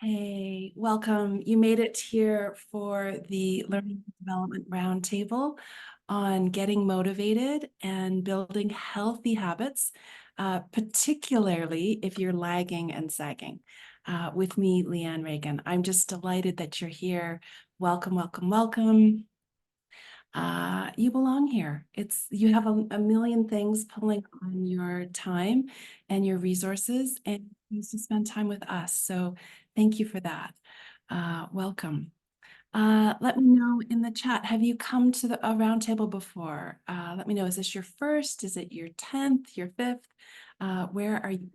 Hey, welcome. You made it here for the Learning and Development Roundtable on getting motivated and building healthy habits, particularly if you're lagging and sagging. With me, Leanne Reagan. I'm just delighted that you're here. Welcome, welcome, welcome. You belong here. You have a million things pulling on your time and your resources, and you to spend time with us. So thank you for that. Welcome. Let me know in the chat, have you come to a roundtable before? Let me know, is this your first? Is it your 10th, your 5th? Where are you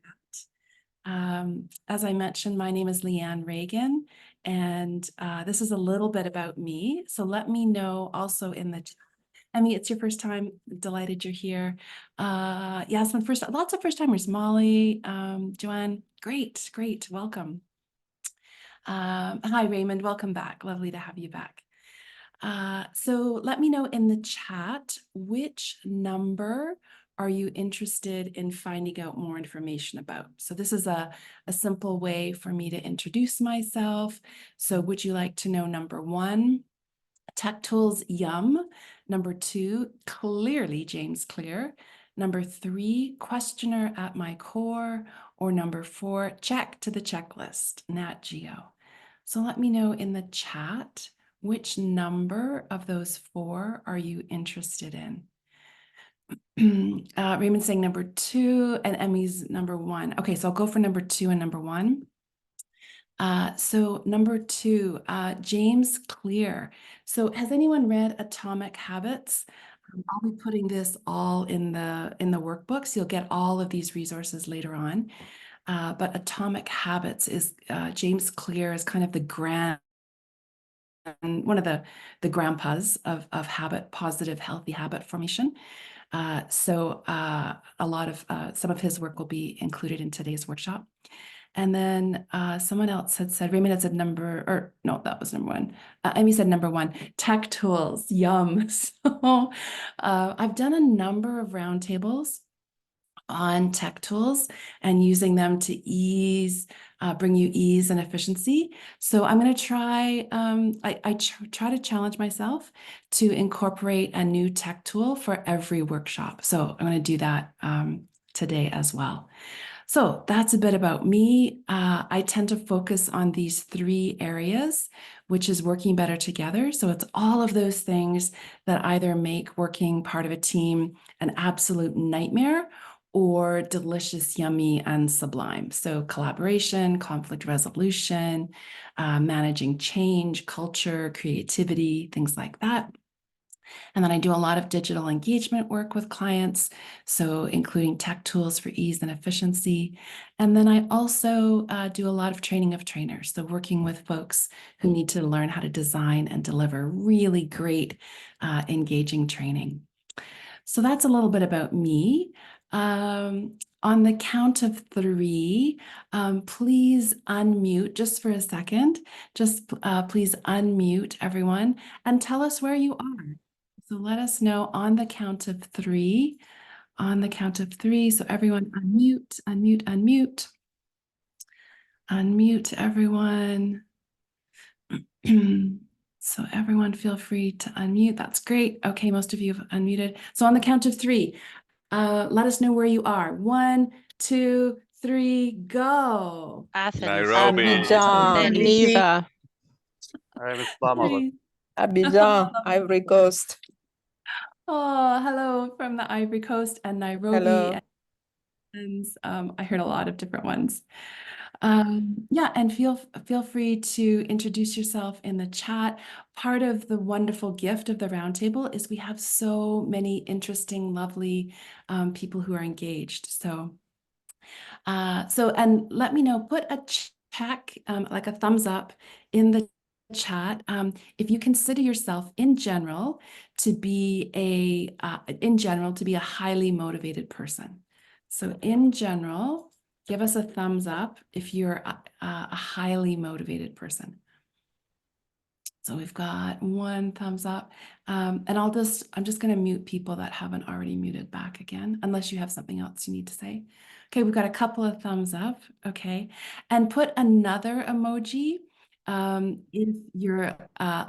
at? As I mentioned, my name is Leanne Reagan, and this is a little bit about me. So let me know also in the chat. Emmy, it's your first time. Delighted you're here. Yes, lots of first timers. Molly, Joanne, great, welcome. Hi, Raymond, welcome back. Lovely to have you back. So let me know in the chat, which number are you interested in finding out more information about? So this is a simple way for me to introduce myself. So would you like to know number 1? Tech tools, yum. Number 2, clearly James Clear. Number 3, questioner at my core. Or number 4, check to the checklist, Nat Geo. So let me know in the chat, which number of those 4 are you interested in? Raymond's saying number 2 and Emmy's number 1. Okay, so I'll go for number 2 and number 1. So number 2, James Clear. So has anyone read Atomic Habits? I'll be putting this all in the workbooks. You'll get all of these resources later on. But Atomic Habits is James Clear is kind of one of the grandpas of positive, healthy habit formation. So a lot of some of his work will be included in today's workshop. And then someone else had said, Raymond had said no, that was number 1. Emmy said number 1, tech tools, yum. So I've done a number of roundtables on tech tools and using them to bring you ease and efficiency. So I'm going to try, try to challenge myself to incorporate a new tech tool for every workshop. So I'm going to do that today as well. So that's a bit about me. I tend to focus on these 3 areas, which is working better together. So it's all of those things that either make working part of a team an absolute nightmare or delicious, yummy, and sublime. So collaboration, conflict resolution, managing change, culture, creativity, things like that. And then I do a lot of digital engagement work with clients, so including tech tools for ease and efficiency. And then I also do a lot of training of trainers, so working with folks who need to learn how to design and deliver really great, engaging training. So that's a little bit about me. On the count of 3, please unmute just for a second. Just please unmute everyone and tell us where you are. So let us know on the count of 3. On the count of 3, so everyone unmute, unmute, unmute. Unmute everyone. So everyone feel free to unmute. That's great. Okay, most of you have unmuted. So on the count of 3, let us know where you are. 1, 2, 3, go. Athens. Nairobi. Abidjan, Geneva, Abidjan, Ivory Coast. Oh, hello from the Ivory Coast and Nairobi. Hello. And I heard a lot of different ones. Yeah, and feel free to introduce yourself in the chat. Part of the wonderful gift of the roundtable is we have so many interesting, lovely people who are engaged. So, and let me know, put a check, like a thumbs up in the chat if you consider yourself in general to be a highly motivated person. So in general, give us a thumbs up if you're a highly motivated person. So we've got 1 thumbs up, and I'm just going to mute people that haven't already muted back again, unless you have something else you need to say. Okay, we've got a couple of thumbs up. Okay. And put another emoji if you're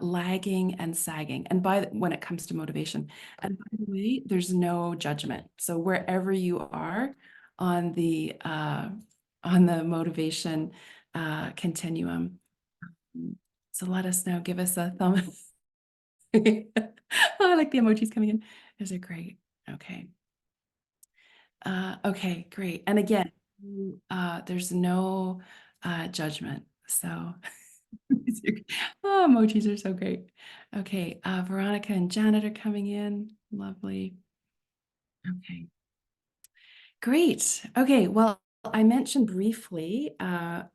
lagging and sagging. And when it comes to motivation. And by the way, there's no judgment. So wherever you are on the motivation continuum. So let us know. Give us a thumb. I like the emojis coming in. Those are great. Okay. Okay, great. And again, there's no judgment. So oh, emojis are so great. Okay, Veronica and Janet are coming in. Lovely. Okay, great. Okay, well, I mentioned briefly about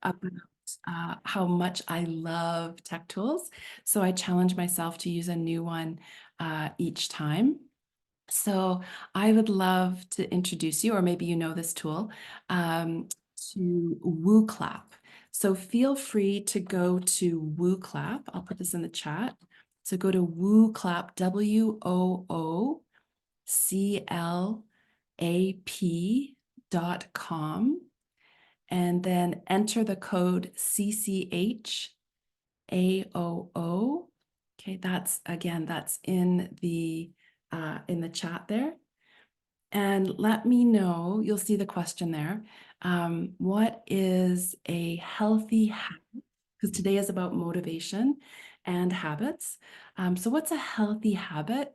how much I love tech tools. So I challenge myself to use a new one each time. So I would love to introduce you, or maybe you know this tool, to WooClap. So feel free to go to WooClap. I'll put this in the chat. So go to WooClap, WOOCLAP.com, and then enter the code CCHAOO. Okay, that's in the chat there. And let me know, you'll see the question there. What is a healthy habit? Because today is about motivation and habits. So what's a healthy habit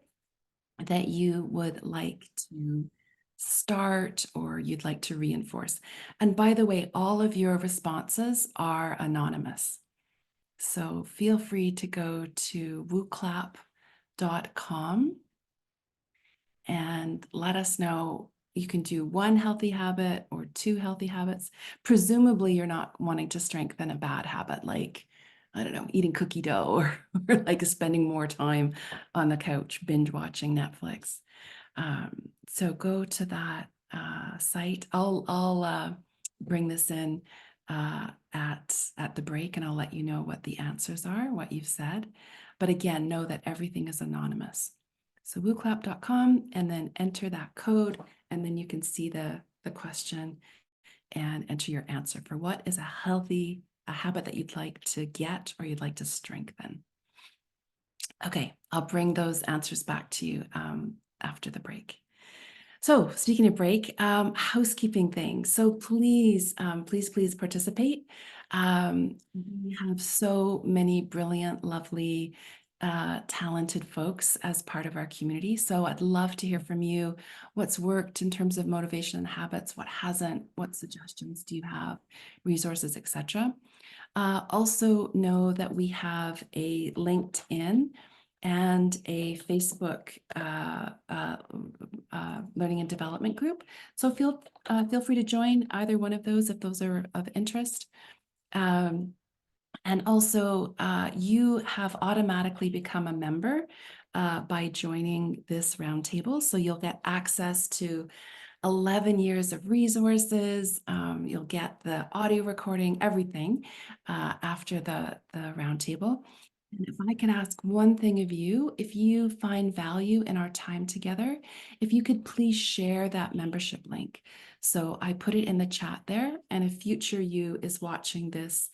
that you would like to start or you'd like to reinforce? And by the way, all of your responses are anonymous. So feel free to go to wooclap.com and let us know. You can do one healthy habit or two healthy habits. Presumably you're not wanting to strengthen a bad habit like, I don't know, eating cookie dough or like spending more time on the couch binge watching Netflix. So go to that site. I'll bring this in at the break, and I'll let you know what the answers are, what you've said. But again, know that everything is anonymous. So wooclap.com, and then enter that code, and then you can see the question and enter your answer for what is a habit that you'd like to get or you'd like to strengthen. Okay, I'll bring those answers back to you after the break. So speaking of break, housekeeping things. So please, please participate. We have so many brilliant, lovely, talented folks as part of our community. So I'd love to hear from you. What's worked in terms of motivation and habits? What hasn't? What suggestions do you have? Resources, etc. Also know that we have a LinkedIn and a Facebook Learning and Development group. So feel free to join either one of those if those are of interest. And also, you have automatically become a member by joining this roundtable. So you'll get access to 11 years of resources. You'll get the audio recording, everything after the roundtable. And if I can ask one thing of you, if you find value in our time together, if you could please share that membership link. So I put it in the chat there, and if future you is watching this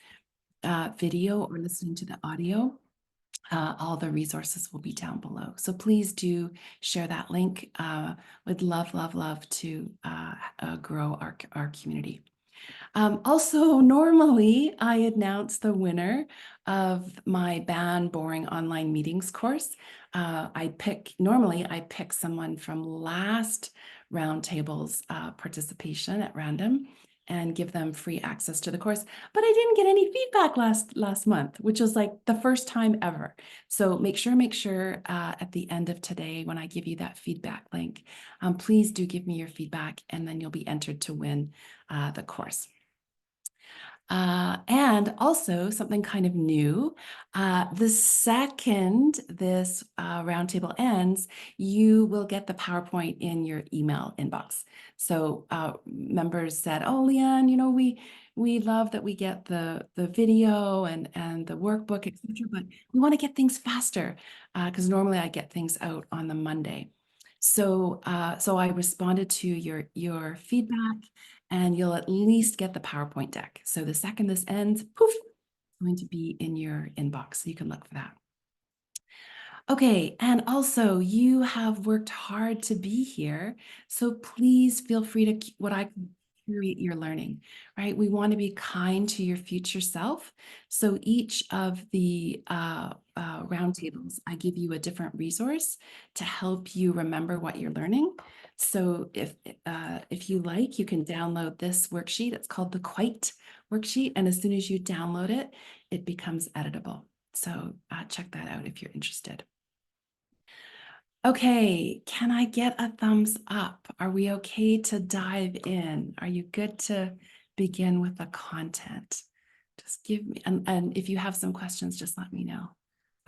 video or listening to the audio, all the resources will be down below. So please do share that link. Would love to grow our community. Also, normally I announce the winner of my Ban Boring Online Meetings course. Normally I pick someone from last roundtable's participation at random and give them free access to the course. But I didn't get any feedback last month, which was like the first time ever. So make sure at the end of today, when I give you that feedback link, please do give me your feedback, and then you'll be entered to win the course. And also something kind of new, the second this roundtable ends, you will get the PowerPoint in your email inbox. So members said, oh, Leanne, you know, we love that we get the video and the workbook, etc., but we want to get things faster because normally I get things out on the Monday. So I responded to your feedback, and you'll at least get the PowerPoint deck. So the second this ends, poof, it's going to be in your inbox, so you can look for that. Okay, and also you have worked hard to be here, so please feel free to what I curate your learning, right? We want to be kind to your future self. So each of the roundtables, I give you a different resource to help you remember what you're learning. So if you like, you can download this worksheet. It's called the Quite worksheet, and as soon as you download it, it becomes editable. So check that out if you're interested. Okay, can I get a thumbs up? Are we okay to dive in? Are you good to begin with the content? Just give me, and if you have some questions, just let me know.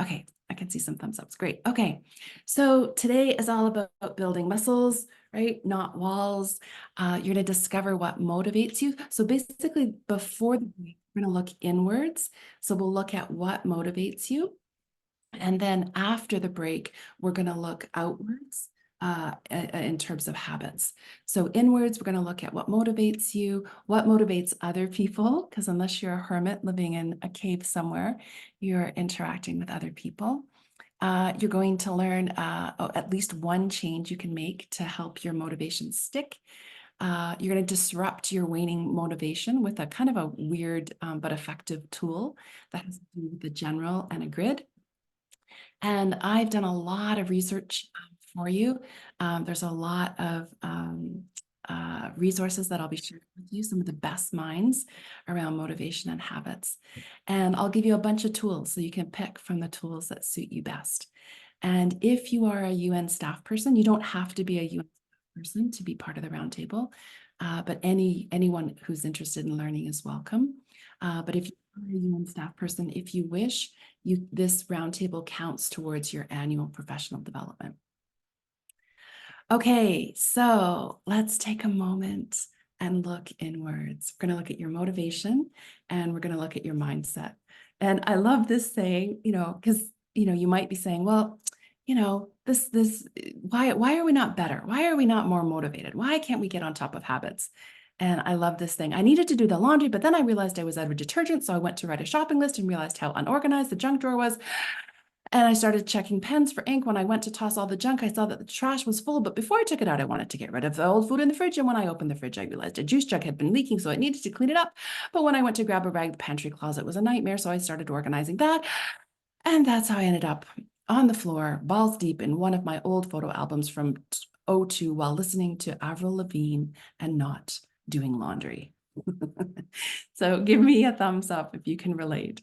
Okay, I can see some thumbs ups. Great. Okay, so today is all about building muscles, right? Not walls. You're going to discover what motivates you. So basically, before the break, we're going to look inwards. So we'll look at what motivates you. And then after the break, we're going to look outwards in terms of habits. So inwards, we're going to look at what motivates you, what motivates other people, because unless you're a hermit living in a cave somewhere, you're interacting with other people. You're going to learn at least one change you can make to help your motivation stick. You're going to disrupt your waning motivation with a kind of a weird but effective tool that has to do with the general and a grid. And I've done a lot of research for you. There's a lot of resources that I'll be sharing with you, some of the best minds around motivation and habits. And I'll give you a bunch of tools so you can pick from the tools that suit you best. And if you are a UN staff person, you don't have to be a UN person to be part of the roundtable, but anyone who's interested in learning is welcome. But if you're a UN staff person, if you wish, this roundtable counts towards your annual professional development. Okay, so let's take a moment and look inwards. We're going to look at your motivation and we're going to look at your mindset. And I love this saying, because, you might be saying, well, why are we not better? Why are we not more motivated? Why can't we get on top of habits? And I love this thing. I needed to do the laundry, but then I realized I was out of detergent. So I went to write a shopping list and realized how unorganized the junk drawer was. And I started checking pens for ink. When I went to toss all the junk, I saw that the trash was full. But before I took it out, I wanted to get rid of the old food in the fridge. And when I opened the fridge, I realized a juice jug had been leaking, so I needed to clean it up. But when I went to grab a rag, the pantry closet was a nightmare. So I started organizing that. And that's how I ended up on the floor, balls deep in one of my old photo albums from '02 while listening to Avril Lavigne and not doing laundry. So give me a thumbs up if you can relate.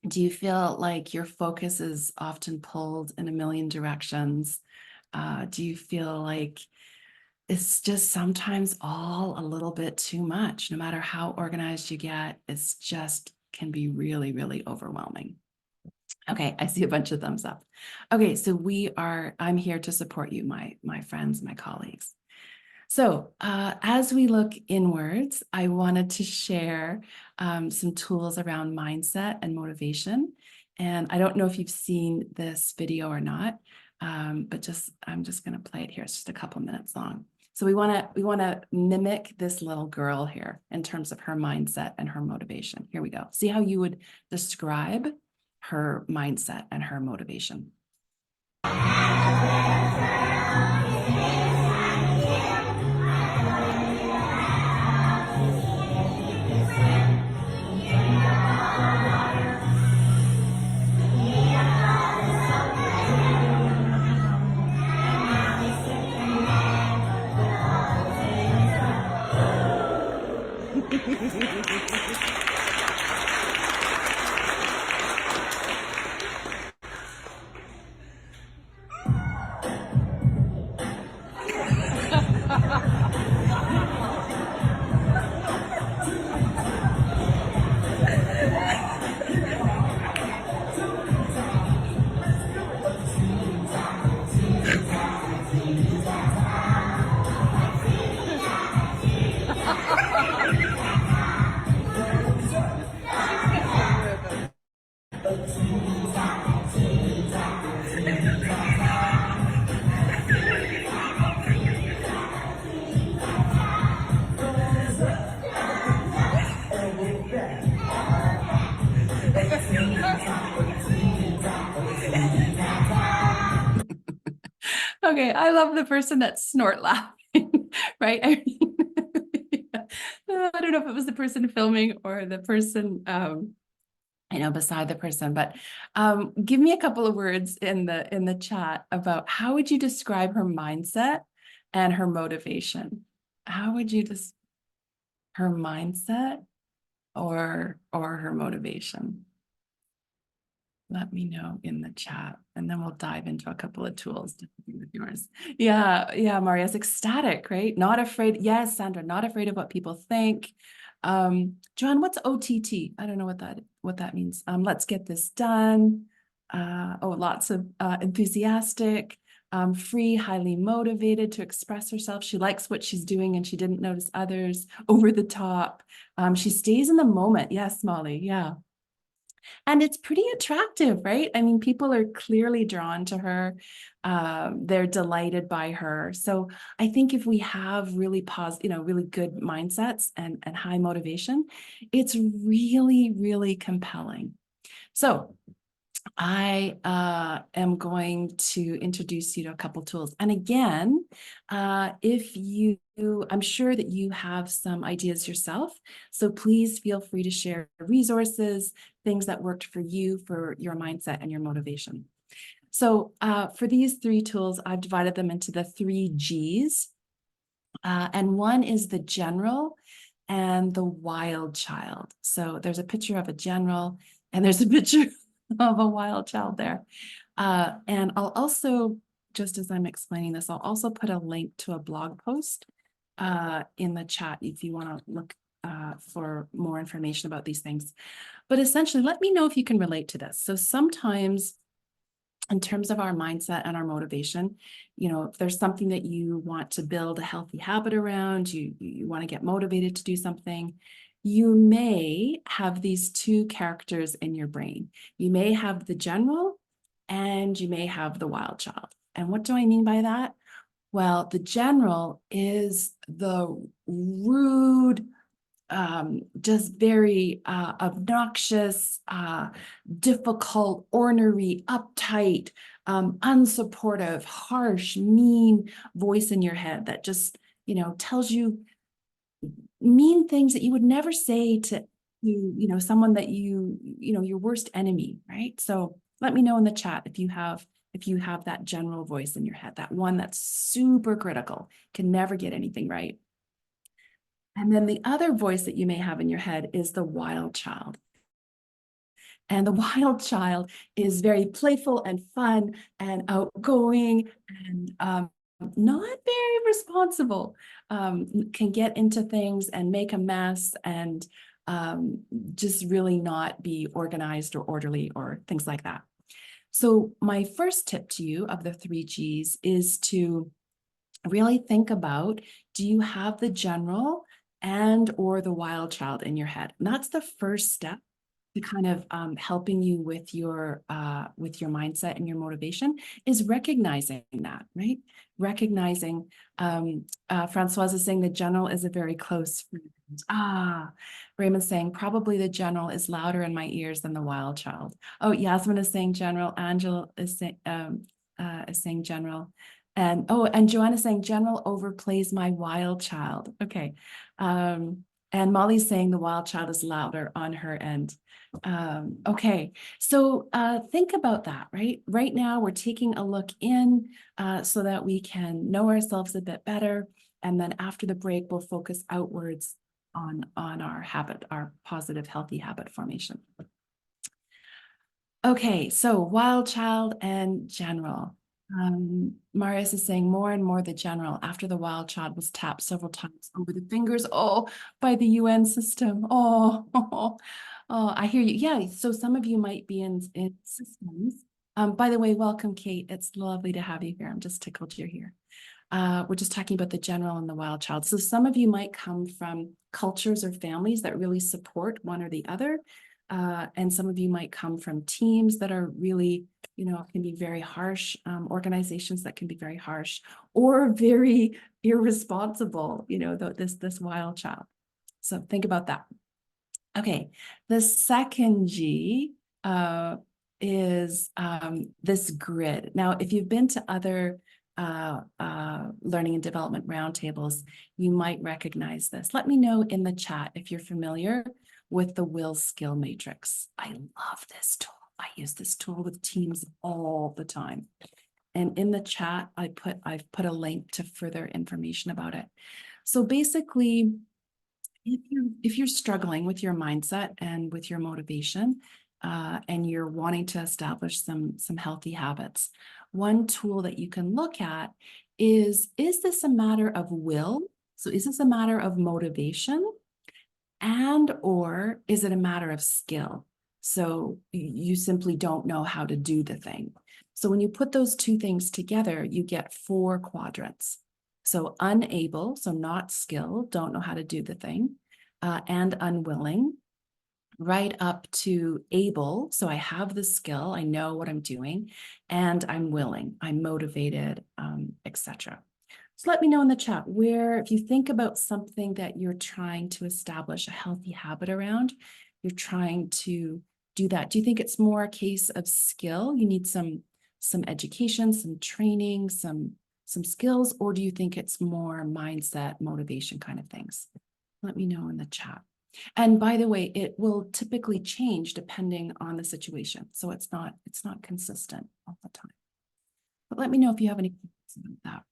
Do you feel like your focus is often pulled in a million directions? Do you feel like it's just sometimes all a little bit too much? No matter how organized you get, it's just can be really, really overwhelming. Okay, I see a bunch of thumbs up. Okay, so I'm here to support you, my friends, my colleagues. So as we look inwards, I wanted to share some tools around mindset and motivation. And I don't know if you've seen this video or not, but I'm just going to play it here. It's just a couple minutes long. So we want to mimic this little girl here in terms of her mindset and her motivation. Here we go. See how you would describe her mindset and her motivation. Okay, I love the person that snort laughing, right? I mean, I don't know if it was the person filming or the person beside the person, but give me a couple of words in the chat about how would you describe her mindset and her motivation? How would you just her mindset or her motivation? Let me know in the chat, and then we'll dive into a couple of tools to do with yours. Yeah, Maria's ecstatic, right? Not afraid. Yes, Sandra, not afraid of what people think. Joanne, what's OTT? I don't know what that means. Let's get this done. Lots of enthusiastic, free, highly motivated to express herself. She likes what she's doing and she didn't notice others. Over the top. She stays in the moment. Yes, Molly. Yeah. And it's pretty attractive, right? I mean, people are clearly drawn to her. They're delighted by her. So I think if we have really really good mindsets and high motivation, it's really, really compelling. So I am going to introduce you to a couple tools. And again, I'm sure that you have some ideas yourself. So please feel free to share resources, things that worked for you, for your mindset and your motivation. So for these 3 tools, I've divided them into the 3 Gs. And one is the general and the wild child. So there's a picture of a general and there's a picture of a wild child there. And I'll also, just as I'm explaining this, I'll also put a link to a blog post in the chat if you want to look for more information about these things. But essentially, let me know if you can relate to this. So sometimes in terms of our mindset and our motivation, if there's something that you want to build a healthy habit around, you want to get motivated to do something, you may have these 2 characters in your brain. You may have the general and you may have the wild child. And what do I mean by that? Well, the general is the rude, just very obnoxious, difficult, ornery, uptight, unsupportive, harsh, mean voice in your head that just, tells you mean things that you would never say to someone that your worst enemy, right? So let me know in the chat if you have that general voice in your head, that one that's super critical, can never get anything right. And then the other voice that you may have in your head is the wild child. And the wild child is very playful and fun and outgoing and not very responsible, can get into things and make a mess and just really not be organized or orderly or things like that. So my first tip to you of the 3 Gs is to really think about, do you have the general and or the wild child in your head? And that's the first step to kind of helping you with your mindset and your motivation, is recognizing that, right? Recognizing, Francoise is saying the general is a very close friend. Raymond's saying probably the general is louder in my ears than the wild child. Oh, Yasmin is saying general. Angela is saying general. And Joanna is saying general overplays my wild child. Okay. And Molly's saying the wild child is louder on her end. Okay, so think about that, right? Right now, we're taking a look in so that we can know ourselves a bit better. And then after the break, we'll focus outwards on our habit, our positive, healthy habit formation. Okay, so wild child and general. Marius is saying more and more the general after the wild child was tapped several times over the fingers, by the UN system. I hear you. Yeah, so some of you might be in systems. By the way, welcome, Kate. It's lovely to have you here. I'm just tickled you're here. We're just talking about the general and the wild child. So some of you might come from cultures or families that really support one or the other. And some of you might come from teams that are really, can be very harsh, organizations that can be very harsh or very irresponsible, this wild child. So think about that. Okay, the second G is this grid. Now, if you've been to other Learning and Development Roundtables, you might recognize this. Let me know in the chat if you're familiar with the will skill matrix. I love this tool. I use this tool with teams all the time. And in the chat, I've put a link to further information about it. So basically, if you're struggling with your mindset and with your motivation, and you're wanting to establish some healthy habits, one tool that you can look at is this a matter of will? So is this a matter of motivation? And or is it a matter of skill? So you simply don't know how to do the thing. So when you put those two things together, you get 4 quadrants. So unable, so not skilled, don't know how to do the thing, and unwilling, right up to able. So I have the skill, I know what I'm doing, and I'm willing, I'm motivated, etc. So let me know in the chat where, if you think about something that you're trying to establish a healthy habit around, you're trying to do that. Do you think it's more a case of skill? You need some education, some training, some skills, or do you think it's more mindset, motivation kind of things? Let me know in the chat. And by the way, it will typically change depending on the situation. So it's not consistent all the time. But let me know if you have any questions about that.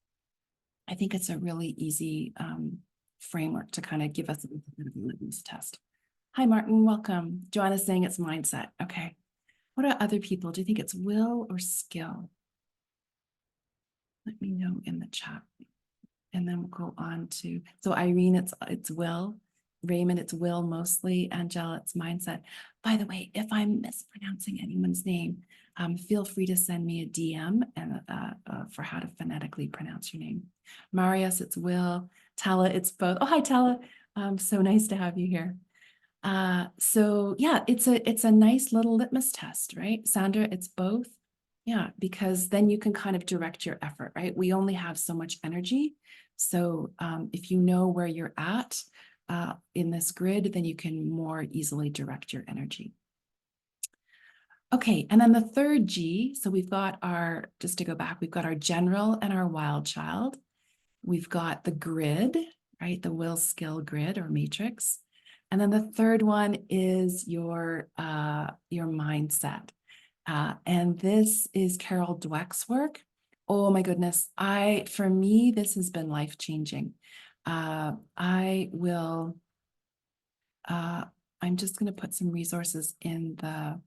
I think it's a really easy framework to kind of give us a litmus test. Hi, Martin, welcome. Joanna's saying it's mindset. Okay. What are other people? Do you think it's will or skill? Let me know in the chat. And then we'll go on to, so Irene, it's will. Raymond, it's will mostly. Angela, it's mindset. By the way, if I'm mispronouncing anyone's name, feel free to send me a DM and for how to phonetically pronounce your name. Marius, it's will. Tala, it's both. Oh, hi, Tala. So nice to have you here. So yeah, it's a nice little litmus test, right? Sandra, it's both. Yeah, because then you can kind of direct your effort, right? We only have so much energy. So if you know where you're at in this grid, then you can more easily direct your energy. Okay, and then the third G, so we've got our, just to go back, we've got our general and our wild child. We've got the grid, right? The will skill grid or matrix. And then the third one is your mindset. And this is Carol Dweck's work. Oh my goodness. For me, this has been life-changing. I'm just going to put some resources in the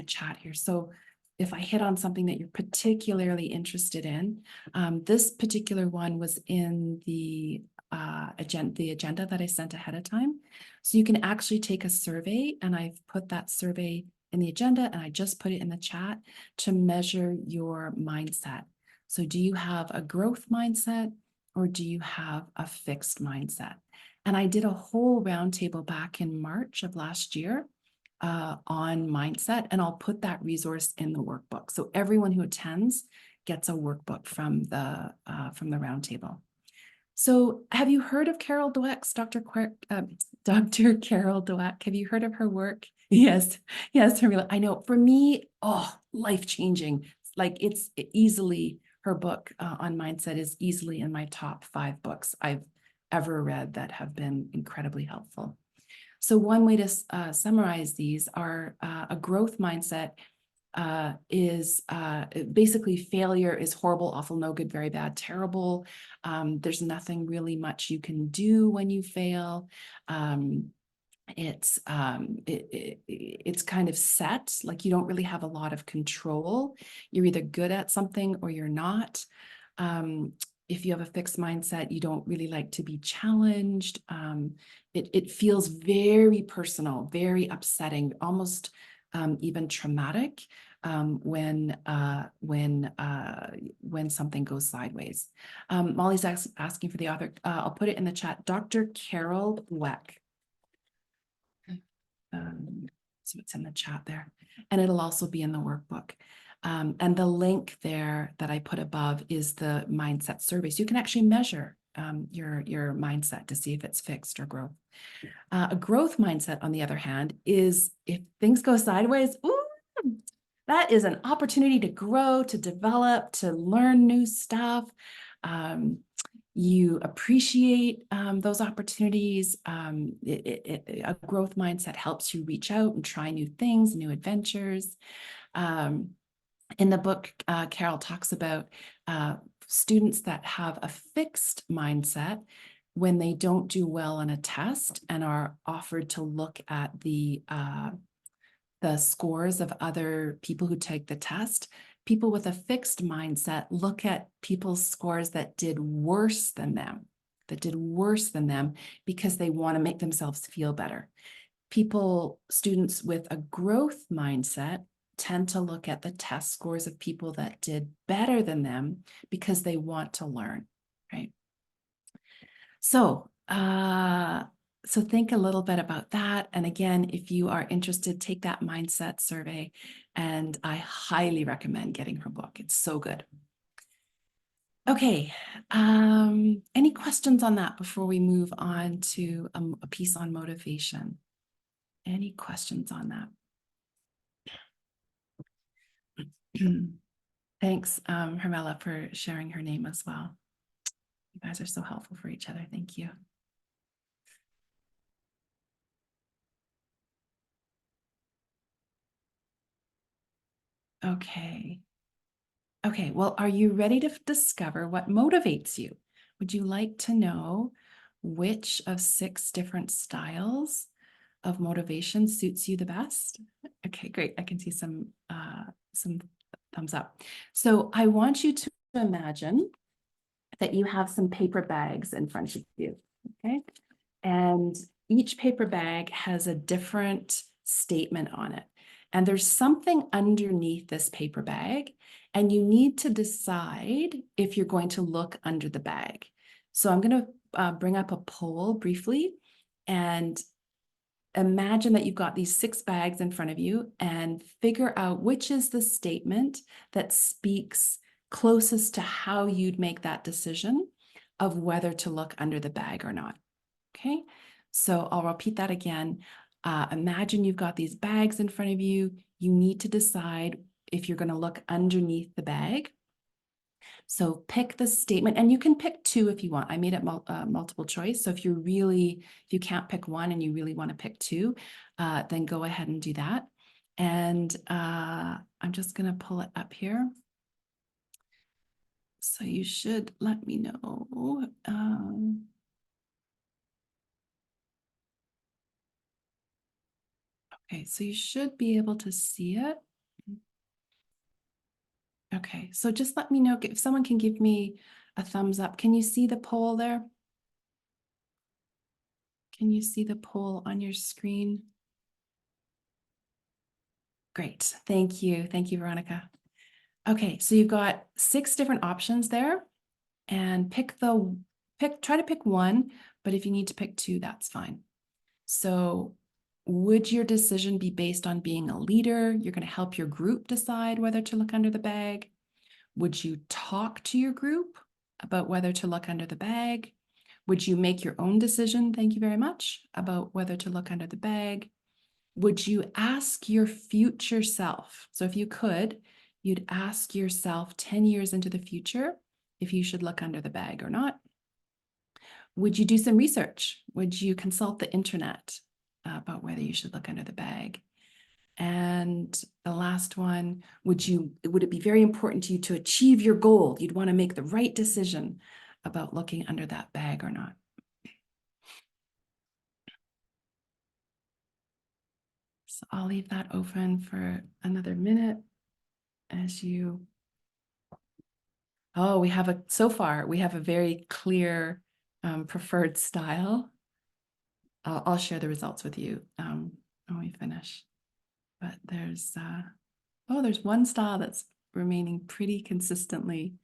chat here. So if I hit on something that you're particularly interested in, this particular one was in the agenda that I sent ahead of time. So you can actually take a survey, and I've put that survey in the agenda, and I just put it in the chat to measure your mindset. So do you have a growth mindset or do you have a fixed mindset? And I did a whole roundtable back in March of last year on mindset, and I'll put that resource in the workbook. So everyone who attends gets a workbook from the roundtable. So have you heard of Carol Dweck's, Dr. Carol Dweck? Have you heard of her work? Yes, yes, I know. For me, life-changing. Like it's easily, her book on mindset is easily in my top 5 books I've ever read that have been incredibly helpful. So one way to summarize these are a growth mindset is basically failure is horrible, awful, no good, very bad, terrible. There's nothing really much you can do when you fail. It's kind of set, like you don't really have a lot of control. You're either good at something or you're not. If you have a fixed mindset, you don't really like to be challenged. It feels very personal, very upsetting, almost even traumatic when something goes sideways. Molly's asking for the author. I'll put it in the chat. Dr. Carol Dweck. So it's in the chat there, and it'll also be in the workbook. And the link there that I put above is the mindset survey. So you can actually measure your mindset to see if it's fixed or growth. A growth mindset, on the other hand, is if things go sideways, ooh, that is an opportunity to grow, to develop, to learn new stuff. You appreciate those opportunities. A growth mindset helps you reach out and try new things, new adventures. In the book, Carol talks about students that have a fixed mindset when they don't do well on a test and are offered to look at the scores of other people who take the test. People with a fixed mindset look at people's scores that did worse than them, because they want to make themselves feel better. Students with a growth mindset tend to look at the test scores of people that did better than them because they want to learn, right? So, so think a little bit about that. And again, if you are interested, take that mindset survey. And I highly recommend getting her book. It's so good. Okay, any questions on that before we move on to a piece on motivation? Any questions on that? Thanks, Hermela, for sharing her name as well. You guys are so helpful for each other. Thank you. Okay. Okay, well, are you ready to discover what motivates you? Would you like to know which of 6 different styles of motivation suits you the best? Okay, great. I can see some thumbs up. So I want you to imagine that you have some paper bags in front of you, okay? And each paper bag has a different statement on it. And there's something underneath this paper bag, and you need to decide if you're going to look under the bag. So I'm going to bring up a poll briefly, and imagine that you've got these 6 bags in front of you and figure out which is the statement that speaks closest to how you'd make that decision of whether to look under the bag or not. Okay, so I'll repeat that again. Imagine you've got these bags in front of you. You need to decide if you're going to look underneath the bag. So pick the statement, and you can pick 2 if you want. I made it multiple choice. So if you can't pick one and you really want to pick 2, then go ahead and do that. And I'm just going to pull it up here. So you should let me know. Okay, so you should be able to see it. Okay, so just let me know if someone can give me a thumbs up. Can you see the poll there? Can you see the poll on your screen? Great, thank you. Thank you, Veronica. Okay, so you've got 6 different options there, and try to pick one, but if you need to pick 2, that's fine. So would your decision be based on being a leader? You're going to help your group decide whether to look under the bag. Would you talk to your group about whether to look under the bag? Would you make your own decision, thank you very much, about whether to look under the bag? Would you ask your future self? So if you could, you'd ask yourself 10 years into the future if you should look under the bag or not. Would you do some research? Would you consult the internet about whether you should look under the bag? And the last one, would it be very important to you to achieve your goal? You'd want to make the right decision about looking under that bag or not. So I'll leave that open for another minute as you. Oh, so far we have a very clear preferred style. I'll share the results with you when we finish. But there's one style that's remaining pretty consistently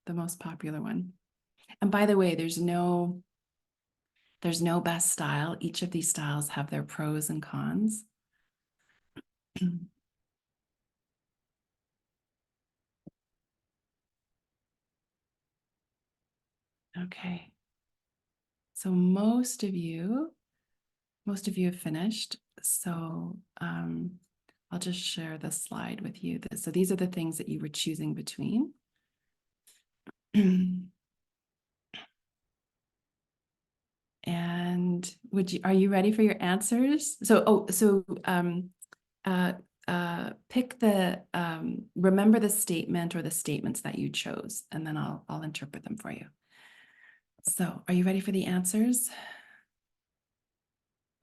the most popular one. And by the way, there's no best style. Each of these styles have their pros and cons. Okay. So most of you have finished. So I'll I'll just share this slide with you. So these are the things that you were choosing between. And are you ready for your answers? Pick remember the statement or the statements that you chose, and then I'll interpret them for you. So are you ready for the answers?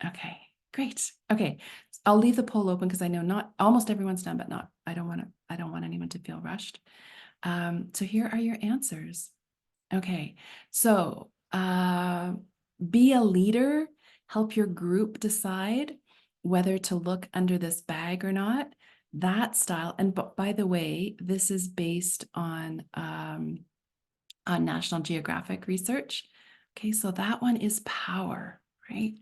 Okay, great. Okay, I'll leave the poll open because I know not almost everyone's done, but I don't want anyone to feel rushed. So here are your answers. Okay, so be a leader, help your group decide whether to look under this bag or not. That style, and by the way, this is based on National Geographic research. Okay, so that one is power, right?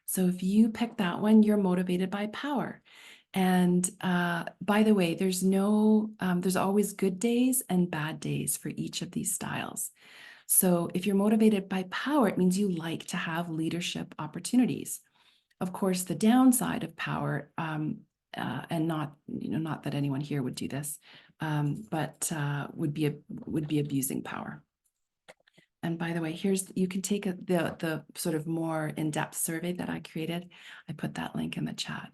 So if you pick that one, you're motivated by power. And by the way, there's always good days and bad days for each of these styles. So if you're motivated by power, it means you like to have leadership opportunities. Of course, the downside of power, and not that anyone here would do this, but would be abusing power. And by the way, you can take the sort of more in-depth survey that I created. I put that link in the chat.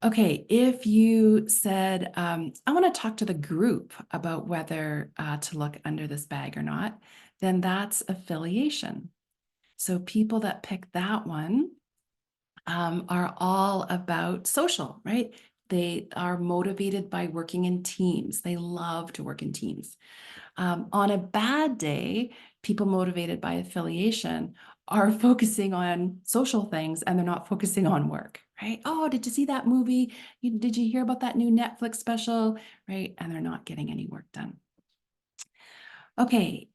Okay, if you said, I want to talk to the group about whether to look under this bag or not, then that's affiliation. So people that pick that one are all about social, right? They are motivated by working in teams. They love to work in teams. On a bad day, people motivated by affiliation are focusing on social things and they're not focusing on work, right? Oh, did you see that movie? Did you hear about that new Netflix special, right? And they're not getting any work done. Okay,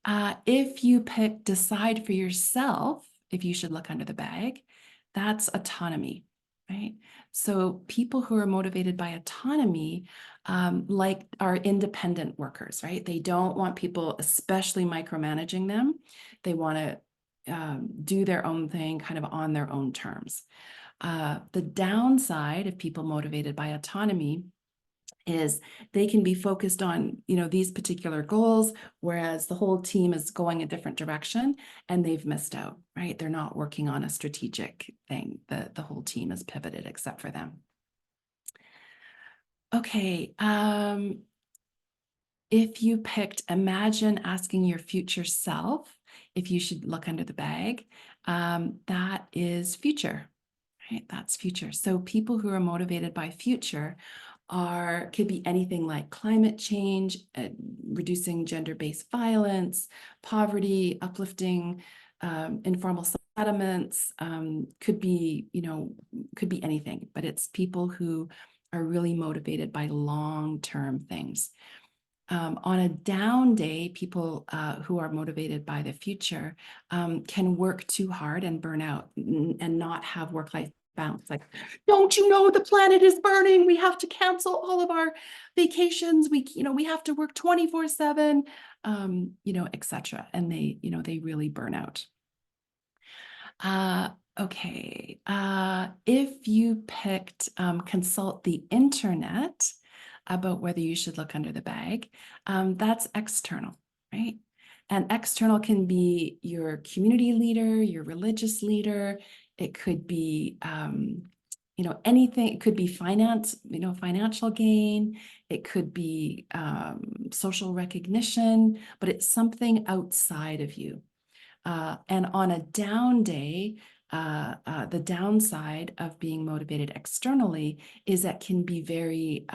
if you decide for yourself if you should look under the bag, that's autonomy, right? So people who are motivated by autonomy are independent workers, right? They don't want people, especially micromanaging them. They want to do their own thing kind of on their own terms. The downside of people motivated by autonomy is they can be focused on, these particular goals, whereas the whole team is going a different direction and they've missed out, right? They're not working on a strategic thing. The whole team is pivoted except for them. Okay. If you picked, imagine asking your future self if you should look under the bag, that is future, right? That's future. So people who are motivated by future could be anything like climate change, reducing gender-based violence, poverty, uplifting informal settlements, could be anything, but it's people who are really motivated by long-term things. On a down day, people who are motivated by the future can work too hard and burn out and not have work-life balance. Like, don't you know the planet is burning? We have to cancel all of our vacations. We have to work 24/7, etc. And they really burn out. Okay. If you picked consult the internet about whether you should look under the bag, that's external, right? And external can be your community leader, your religious leader. It could be, anything. It could be finance, financial gain. It could be social recognition, but it's something outside of you. And on a down day, the downside of being motivated externally is that can be very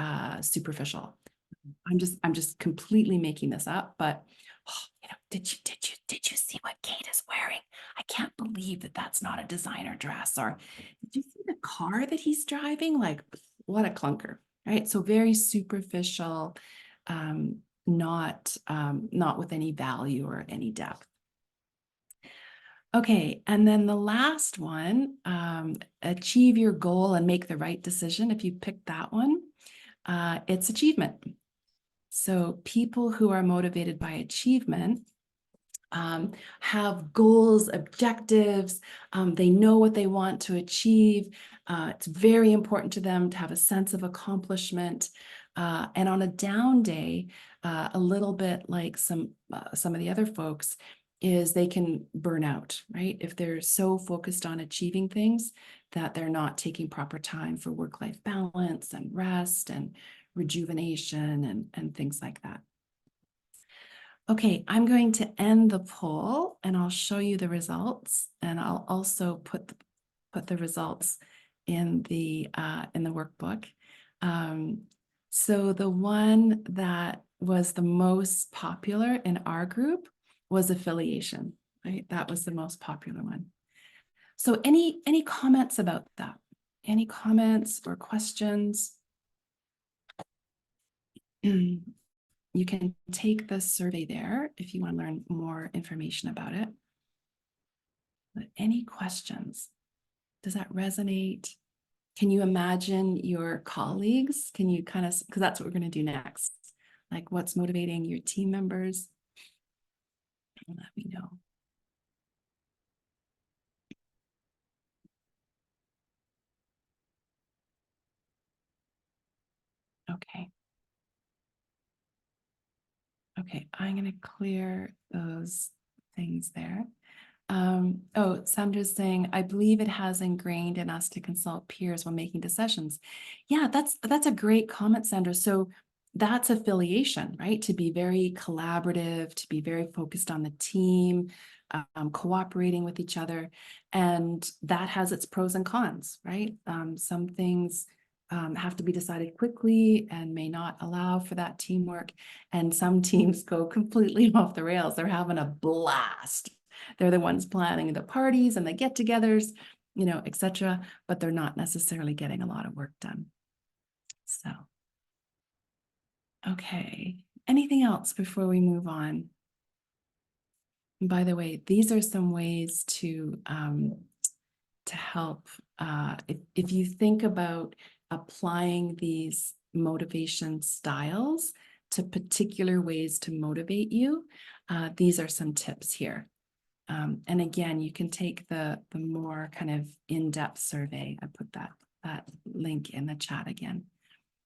superficial. I'm just completely making this up, but did you see what Kate is wearing? I can't believe that that's not a designer dress. Or did you see the car that he's driving? Like, what a clunker, right? So very superficial, not with any value or any depth. Okay, and then the last one, achieve your goal and make the right decision. If you pick that one, it's achievement. So people who are motivated by achievement have goals, objectives. They know what they want to achieve. It's very important to them to have a sense of accomplishment. And on a down day, a little bit like some of the other folks, is they can burn out, right? If they're so focused on achieving things that they're not taking proper time for work-life balance and rest and rejuvenation and things like that. Okay, I'm going to end the poll and I'll show you the results, and I'll also put the results in the workbook. So the one that was the most popular in our group was affiliation, right? That was the most popular one. So any comments about that? Any comments or questions? You can take the survey there if you want to learn more information about it. But any questions? Does that resonate? Can you imagine your colleagues? Can you kind of, because that's what we're going to do next. Like what's motivating your team members? Let me know. Okay. Okay, I'm going to clear those things there. Oh, Sandra's saying, I believe it has ingrained in us to consult peers when making decisions. Yeah, that's a great comment, Sandra. So that's affiliation, right? To be very collaborative, to be very focused on the team, cooperating with each other. And that has its pros and cons, right? Some things have to be decided quickly and may not allow for that teamwork. And some teams go completely off the rails. They're having a blast. They're the ones planning the parties and the get-togethers, you know, etc. But they're not necessarily getting a lot of work done. So, okay. Anything else before we move on? And by the way, these are some ways to help. If you think about applying these motivation styles to particular ways to motivate you, these are some tips here. And again, you can take the more kind of in-depth survey. I put that link in the chat again.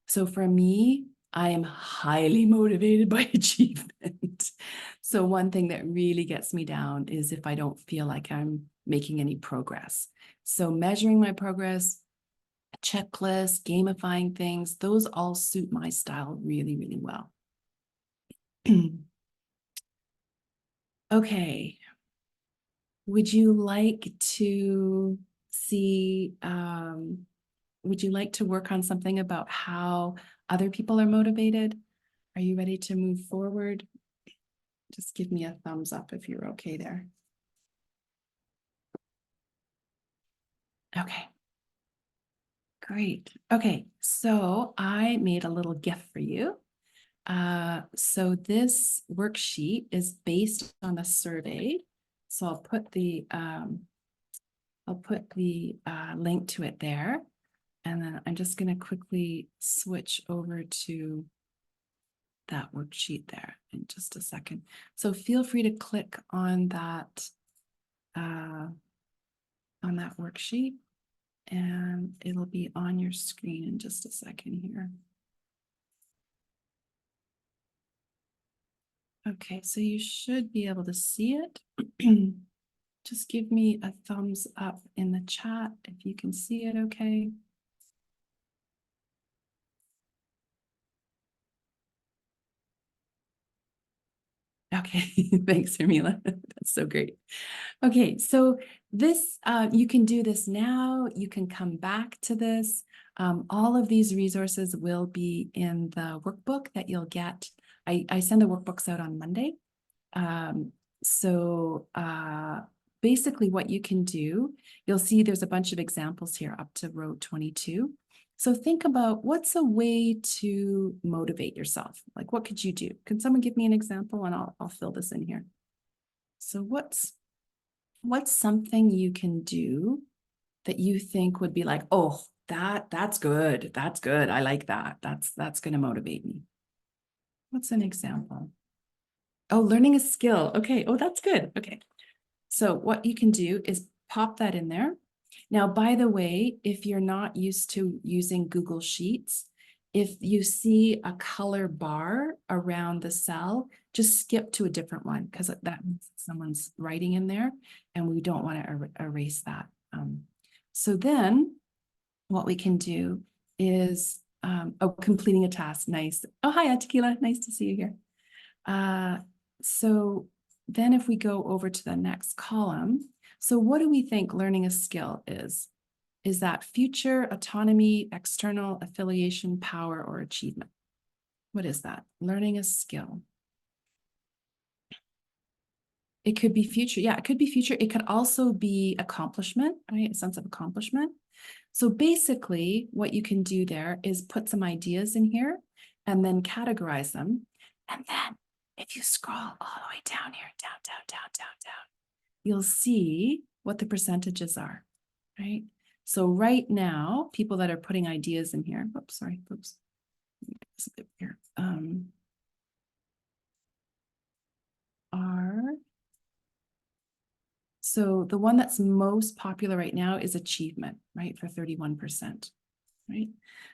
So for me, I am highly motivated by achievement. So one thing that really gets me down is if I don't feel like I'm making any progress. So measuring my progress, a checklist, gamifying things, those all suit my style really, really well. Okay. Would you like to see, would you like to work on something about how other people are motivated? Are you ready to move forward? Just give me a thumbs up if you're okay there. Okay. Great. Okay, so I made a little gift for you. So this worksheet is based on a survey. So I'll put the link to it there. And then I'm just going to quickly switch over to that worksheet there in just a second. So feel free to click on that worksheet, and it'll be on your screen in just a second here. Okay, so you should be able to see it. Just give me a thumbs up in the chat if you can see it okay. Okay, thanks, Hermila. That's so great. Okay, so this, you can do this now. You can come back to this. All of these resources will be in the workbook that you'll get. I send the workbooks out on Monday. So basically what you can do, you'll see there's a bunch of examples here up to row 22. So think about what's a way to motivate yourself? Like what could you do? Can someone give me an example and I'll fill this in here. So what's something you can do that you think would be like, oh, that's good. That's good. I like that. That's going to motivate me. What's an example? Oh, learning a skill. Okay. Oh, that's good. Okay. So what you can do is pop that in there. Now, by the way, if you're not used to using Google Sheets, if you see a color bar around the cell, just skip to a different one because that means someone's writing in there and we don't want to erase that. So then what we can do is, completing a task. Nice. Oh, hi, Tequila. Nice to see you here. So then if we go over to the next column, so what do we think learning a skill is? Is that future, autonomy, external, affiliation, power, or achievement? What is that? Learning a skill. It could be future. Yeah, it could be future. It could also be accomplishment, right? A sense of accomplishment. So basically what you can do there is put some ideas in here and then categorize them. And then if you scroll all the way down here, down, you'll see what the percentages are, right? So right now, people that are putting ideas in here, whoops, sorry, oops. Here, so the one that's most popular right now is achievement, right? For 31%, right?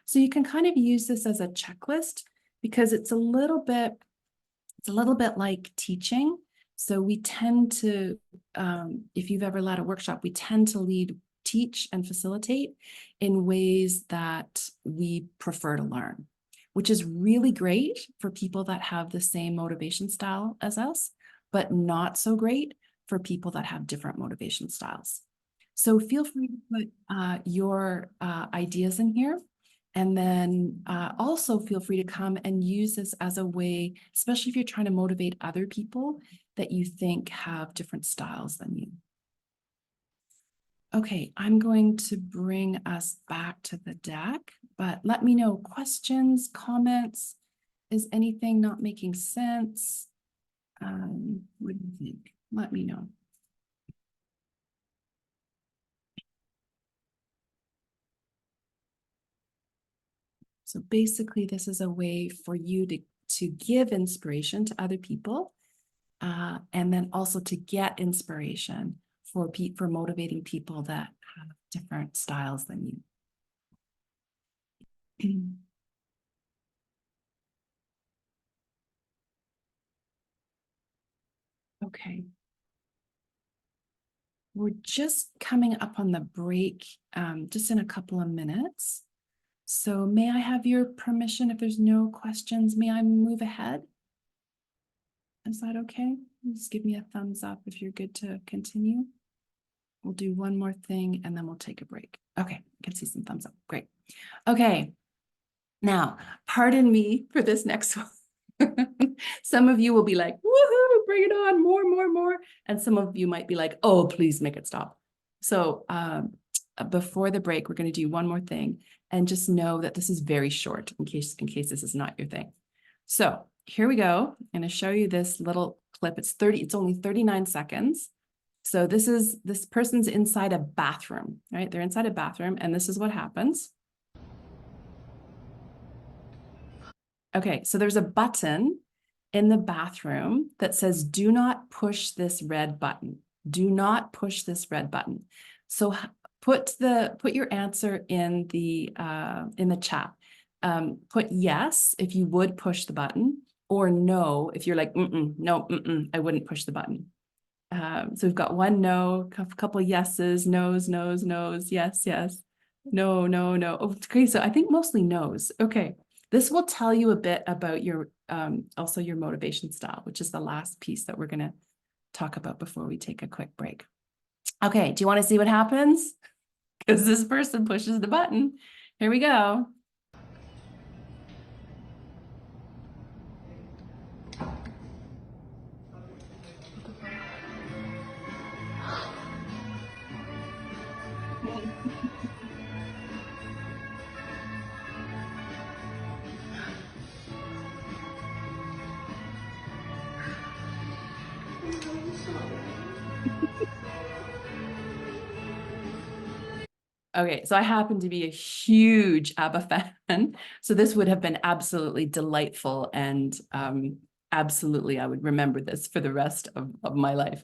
So you can kind of use this as a checklist because it's a little bit like teaching. So we tend to, if you've ever led a workshop, we tend to teach and facilitate in ways that we prefer to learn, which is really great for people that have the same motivation style as us, but not so great for people that have different motivation styles. So feel free to put your ideas in here. And then also feel free to come and use this as a way, especially if you're trying to motivate other people that you think have different styles than you. Okay, I'm going to bring us back to the deck, but let me know questions, comments. Is anything not making sense? What do you think? Let me know. So basically, this is a way for you to give inspiration to other people, and then also to get inspiration for motivating people that have different styles than you. Okay. We're just coming up on the break, just in a couple of minutes. So may I have your permission, if there's no questions, may I move ahead? Is that okay? Just give me a thumbs up if you're good to continue. We'll do one more thing and then we'll take a break. Okay, I can see some thumbs up. Great. Okay. Now, pardon me for this next one. Some of you will be like, woohoo, bring it on, more. And some of you might be like, oh, please make it stop. So before the break, we're going to do one more thing and just know that this is very short in case this is not your thing. So here we go. I'm going to show you this little clip. It's only 39 seconds. So this person's inside a bathroom, right? They're inside a bathroom and this is what happens. Okay, so there's a button in the bathroom that says, do not push this red button. Do not push this red button. So put your answer in the chat. Put yes if you would push the button, or no if you're like, no, I wouldn't push the button. So we've got one no, a couple yeses, no's, yes, no. Oh, okay, so I think mostly no's. Okay, this will tell you a bit about your also your motivation style, which is the last piece that we're going to talk about before we take a quick break. Okay, do you want to see what happens? Because this person pushes the button. Here we go. Okay, so I happen to be a huge ABBA fan, so this would have been absolutely delightful and absolutely, I would remember this for the rest of my life.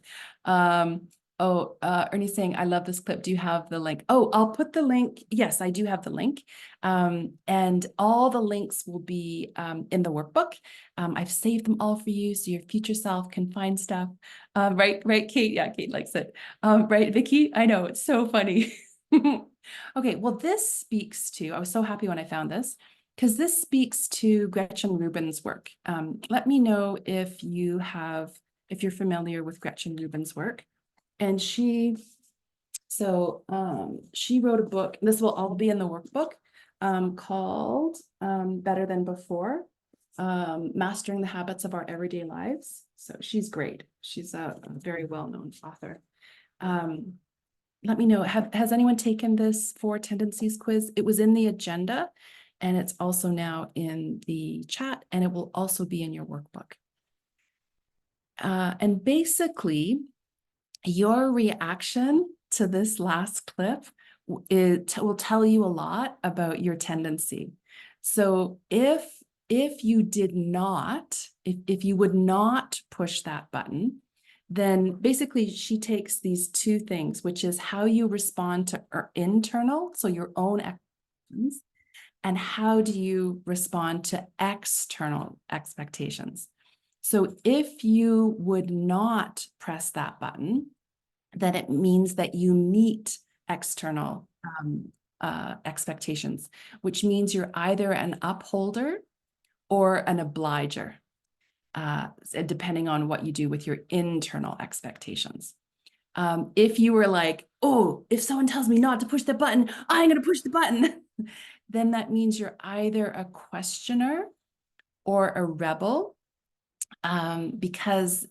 Ernie's saying, I love this clip. Do you have the link? Oh, I'll put the link. Yes, I do have the link. And all the links will be in the workbook. I've saved them all for you so your future self can find stuff. Right, Kate? Yeah, Kate likes it. Right, Vicky? I know, it's so funny. Okay, well, this speaks to, I was so happy when I found this, because this speaks to Gretchen Rubin's work. Let me know if you're familiar with Gretchen Rubin's work. And she wrote a book, and this will all be in the workbook, called Better Than Before, Mastering the Habits of Our Everyday Lives. So she's great. She's a very well-known author. Let me know, has anyone taken this 4 tendencies quiz? It was in the agenda, and it's also now in the chat, and it will also be in your workbook. And basically, your reaction to this last clip will tell you a lot about your tendency. So if you did not, if you would not push that button, then basically she takes these 2 things, which is how you respond to internal, so your own actions, and how do you respond to external expectations. So if you would not press that button, then it means that you meet external expectations, which means you're either an upholder or an obliger, depending on what you do with your internal expectations. If you were like, oh, if someone tells me not to push the button, I'm going to push the button, then that means you're either a questioner or a rebel, because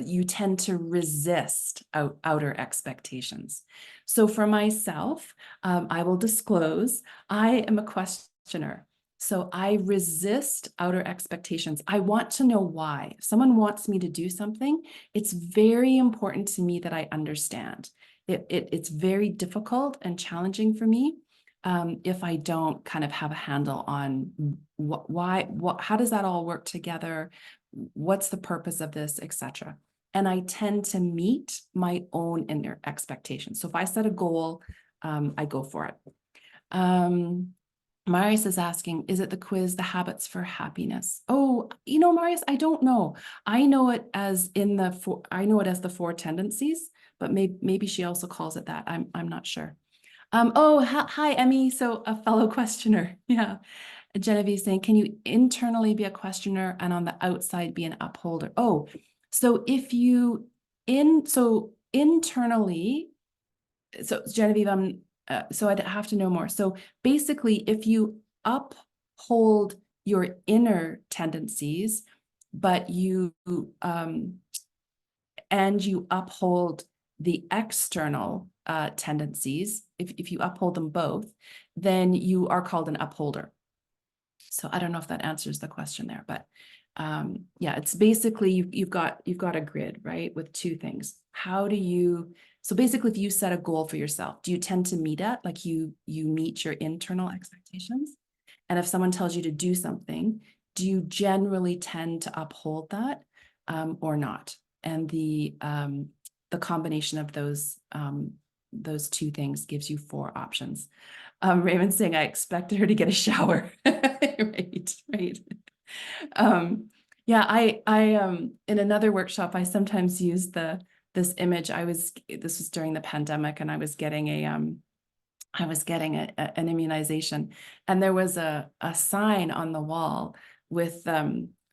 you tend to resist outer expectations. So for myself, I will disclose, I am a questioner. So I resist outer expectations. I want to know why. If someone wants me to do something, it's very important to me that I understand. It's very difficult and challenging for me if I don't kind of have a handle on how does that all work together? What's the purpose of this, etc. And I tend to meet my own inner expectations. So if I set a goal, I go for it. Marius is asking, is it the quiz, The Habits for Happiness? Oh, Marius, I don't know. I know it as the 4 tendencies, but maybe she also calls it that. I'm not sure. Hi, Emmy. So a fellow questioner. Yeah. Genevieve saying, can you internally be a questioner and on the outside be an upholder? Oh, so if you internally, so Genevieve, so I'd have to know more. So basically, if you uphold your inner tendencies, but you uphold the external tendencies, if you uphold them both, then you are called an upholder. So I don't know if that answers the question there, but yeah, it's basically you've got a grid, right, with 2 things. So basically, if you set a goal for yourself, do you tend to meet it, like you meet your internal expectations? And if someone tells you to do something, do you generally tend to uphold that or not? And the combination of those 2 things gives you 4 options. Raymond's saying, I expected her to get a shower. Right. Yeah, I in another workshop, I sometimes use this image. This was during the pandemic, and I was getting an immunization, and there was a sign on the wall with I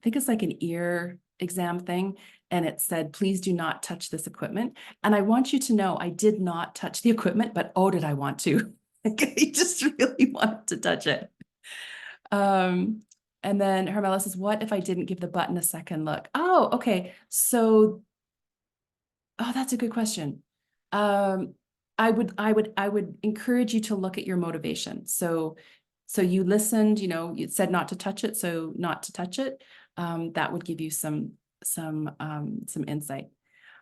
think it's like an ear exam thing, and it said, please do not touch this equipment. And I want you to know I did not touch the equipment, but oh, did I want to. I just really wanted to touch it. And then Hermela says, what if I didn't give the button a second look? Oh, okay. So, that's a good question. I would encourage you to look at your motivation. So you listened, you said not to touch it, so not to touch it. That would give you some insight.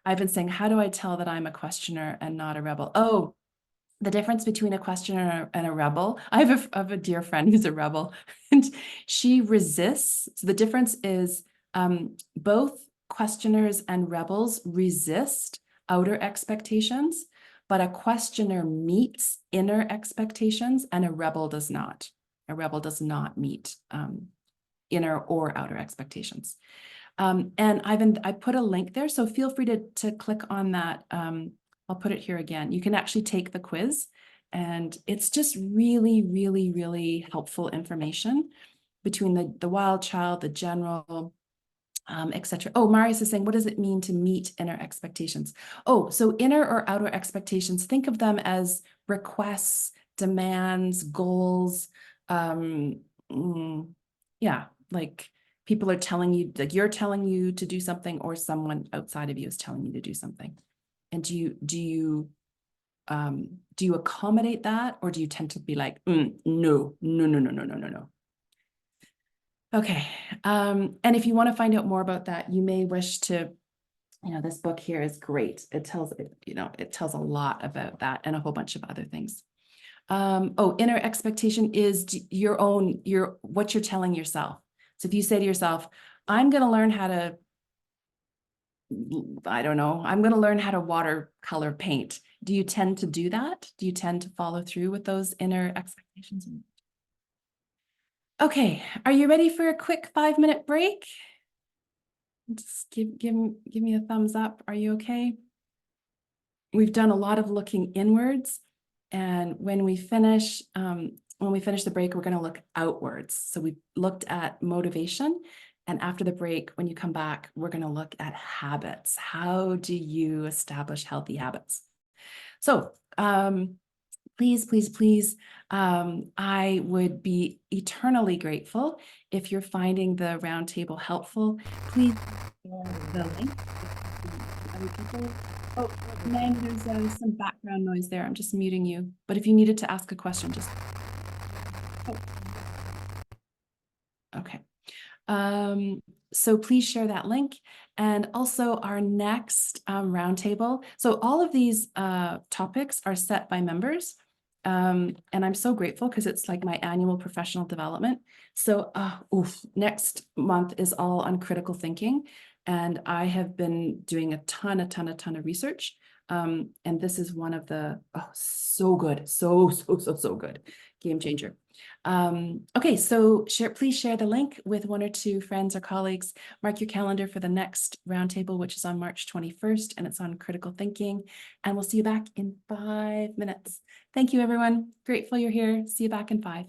I've been saying, how do I tell that I'm a questioner and not a rebel? Oh, the difference between a questioner and a rebel. I have a dear friend who's a rebel, and she resists. So the difference is Both questioners and rebels resist outer expectations, but a questioner meets inner expectations and a rebel does not. A rebel does not meet inner or outer expectations. And I put a link there, so feel free to click on that. I'll put it here again. You can actually take the quiz, and it's just really, really, really helpful information between the wild child, the general, etc. Oh, Marius is saying, what does it mean to meet inner expectations? Oh, so inner or outer expectations, think of them as requests, demands, goals. Yeah, like people are telling you, like you're telling you to do something, or someone outside of you is telling you to do something. And do you accommodate that, or do you tend to be like, no. Okay, and if you want to find out more about that, you may wish to, this book here is great. It tells a lot about that and a whole bunch of other things. Inner expectation is what you're telling yourself. So if you say to yourself, I'm going to learn how to, I don't know, I'm going to learn how to watercolor paint. Do you tend to do that? Do you tend to follow through with those inner expectations? Okay, are you ready for a quick 5-minute break? Just give me a thumbs up. Are you okay? We've done a lot of looking inwards, and when we finish the break, we're going to look outwards. So we looked at motivation, and after the break, when you come back, we're going to look at habits. How do you establish healthy habits? So please, I would be eternally grateful if you're finding the roundtable helpful. Please share the link with other people. Oh, Meg, there's some background noise there. I'm just muting you. But if you needed to ask a question, just... Oh. Okay. So please share that link, and also our next roundtable. So all of these topics are set by members, and I'm so grateful because it's like my annual professional development. So next month is all on critical thinking, and I have been doing a ton of research, and this is one of the so good, so good, game changer. Okay, so please share the link with 1 or 2 friends or colleagues. Mark your calendar for the next roundtable, which is on March 21st, and it's on critical thinking. And we'll see you back in 5 minutes. Thank you, everyone. Grateful you're here. See you back in 5.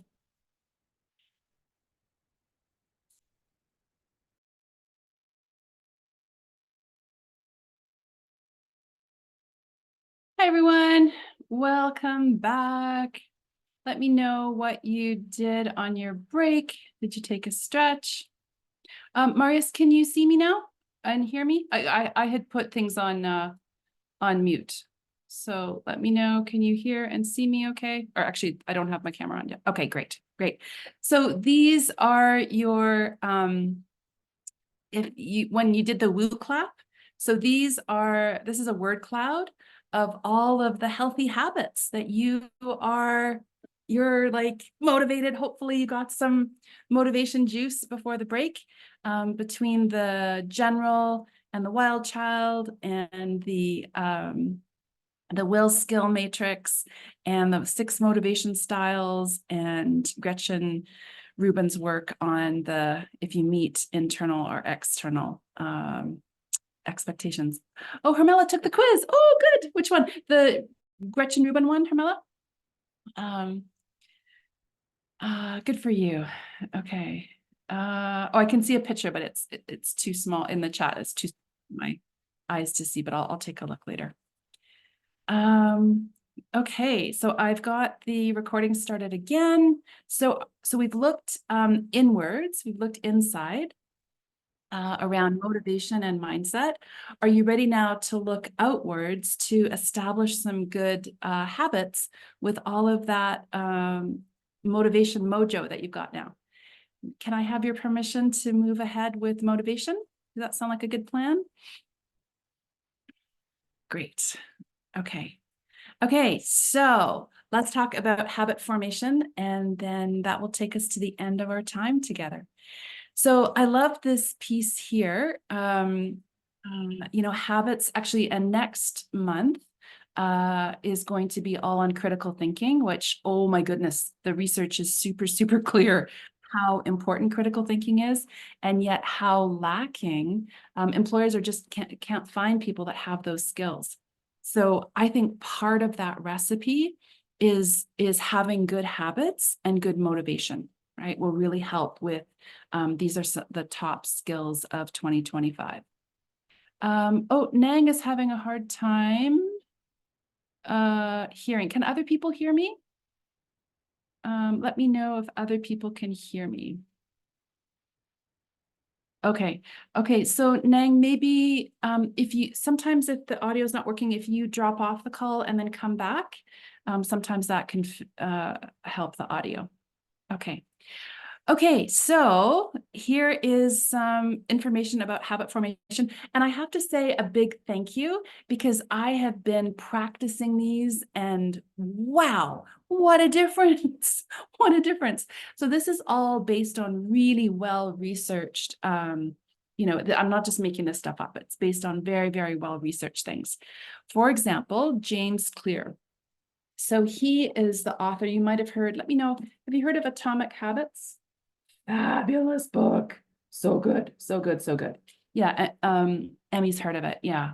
Hi, everyone. Welcome back. Let me know what you did on your break. Did you take a stretch? Marius, can you see me now and hear me? I had put things on mute. So let me know, can you hear and see me okay? Or actually, I don't have my camera on yet. Okay, great. So these are your, when you did the woo clap. So this is a word cloud of all of the healthy habits that you're like motivated. Hopefully you got some motivation juice before the break, between the general and the wild child and the will skill matrix and the 6 motivation styles and Gretchen Rubin's work on if you meet internal or external expectations. Oh, Hermela took the quiz. Oh, good. Which one? The Gretchen Rubin one, Hermela? Good for you. Okay. I can see a picture, but it's too small in the chat. It's too small for my eyes to see, but I'll take a look later. Okay, so I've got the recording started again. So we've looked inwards, we've looked inside around motivation and mindset. Are you ready now to look outwards to establish some good habits with all of that motivation mojo that you've got now? Can I have your permission to move ahead with motivation? Does that sound like a good plan? Great. Okay, so let's talk about habit formation, and then that will take us to the end of our time together. So I love this piece here. You know, habits actually, and next month is going to be all on critical thinking, which, oh my goodness, the research is super, super clear how important critical thinking is, and yet how lacking employers are just can't find people that have those skills. So I think part of that recipe is having good habits and good motivation, right? Will really help with these are the top skills of 2025. Oh, Nang is having a hard time hearing. Can other people hear me? Let me know if other people can hear me. Okay. Okay. So Nang, maybe sometimes if the audio is not working, if you drop off the call and then come back, sometimes that can help the audio. Okay. Okay, so here is some information about habit formation. And I have to say a big thank you because I have been practicing these and wow, what a difference. What a difference. So this is all based on really well-researched, you know, I'm not just making this stuff up. It's based on very, very well-researched things. For example, James Clear. So he is the author. You might have heard, let me know, have you heard of Atomic Habits? Fabulous book. So good, so good, so good. Yeah, Emmy's heard of it. Yeah.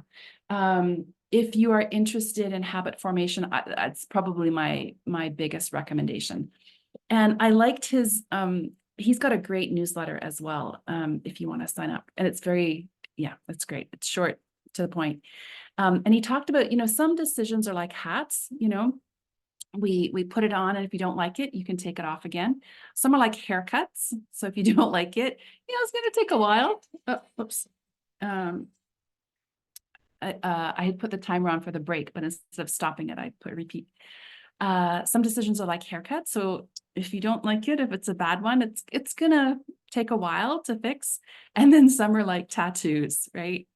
If you are interested in habit formation, that's probably my biggest recommendation. And I liked his, he's got a great newsletter as well, if you want to sign up. And it's very, yeah, it's great. It's short, to the point. And he talked about, you know, some decisions are like hats, you know, we put it on, and if you don't like it, you can take it off again. Some are like haircuts. So if you don't like it, you know, it's going to take a while. Oh, oops. I had put the timer on for the break, but instead of stopping it, I put repeat. Some decisions are like haircuts. So if you don't like it, if it's a bad one, it's gonna take a while to fix. And then some are like tattoos, right?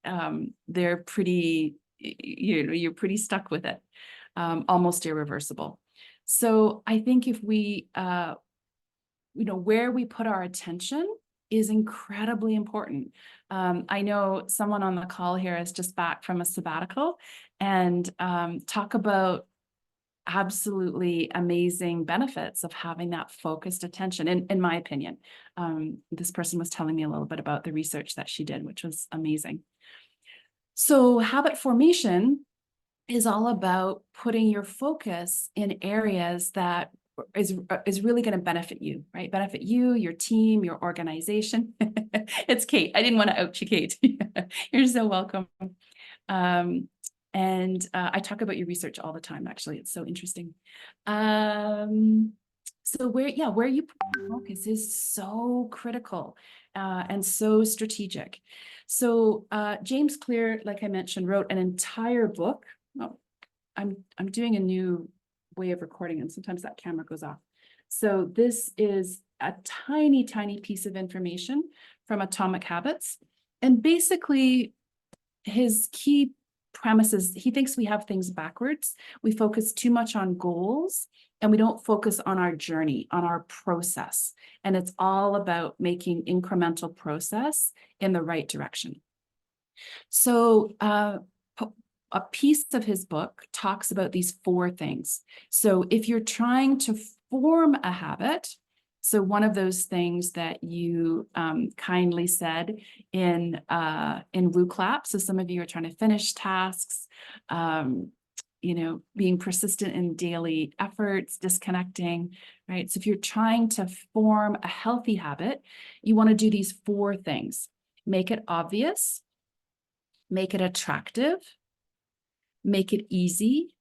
They're pretty, you know, you're pretty stuck with it, almost irreversible. So I think if we, you know, where we put our attention is incredibly important. I know someone on the call here is just back from a sabbatical, and talk about absolutely amazing benefits of having that focused attention, in my opinion. This person was telling me a little bit about the research that she did, which was amazing. So habit formation is all about putting your focus in areas that is really going to benefit you, right? Benefit you, your team, your organization. It's Kate. I didn't want to out you, Kate. You're so welcome. I talk about your research all the time, actually. It's so interesting. So where you put your focus is so critical and so strategic. So James Clear, like I mentioned, wrote an entire book. Oh, I'm doing a new way of recording, and sometimes that camera goes off. So this is a tiny, tiny piece of information from Atomic Habits. And basically, his key premises, he thinks we have things backwards. We focus too much on goals, and we don't focus on our journey, on our process. And it's all about making incremental progress in the right direction. So a piece of his book talks about these 4 things. So if you're trying to form a habit, so one of those things that you kindly said in RUCLAP, so some of you are trying to finish tasks, you know, being persistent in daily efforts, disconnecting, right? So if you're trying to form a healthy habit, you want to do these 4 things. Make it obvious, make it attractive, make it easy,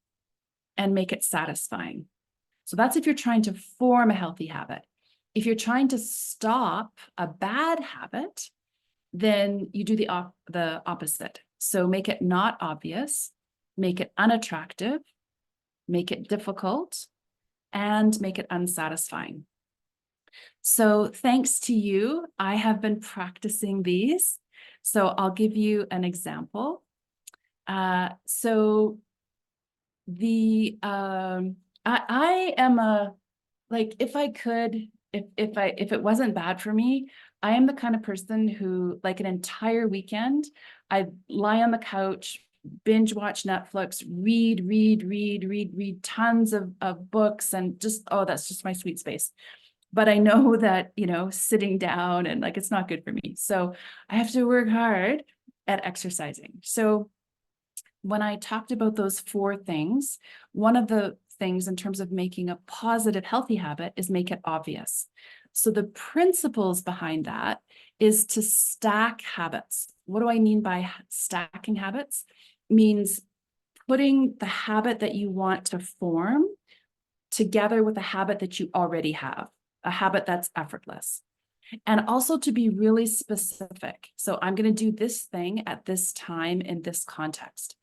and make it satisfying. So that's if you're trying to form a healthy habit. If you're trying to stop a bad habit, then you do the opposite. So make it not obvious, make it unattractive, make it difficult, and make it unsatisfying. So thanks to you, I have been practicing these. So I'll give you an example. So I am a, like, if I could, if it wasn't bad for me, I am the kind of person who, like, an entire weekend, I lie on the couch, binge watch Netflix, read tons of books, and just, oh, that's just my sweet space. But I know that, sitting down and, like, it's not good for me. So I have to work hard at exercising. So when I talked about those 4 things, one of the things in terms of making a positive, healthy habit is make it obvious. So the principles behind that is to stack habits. What do I mean by stacking habits? Means putting the habit that you want to form together with a habit that you already have, a habit that's effortless. And also to be really specific. So I'm going to do this thing at this time in this context.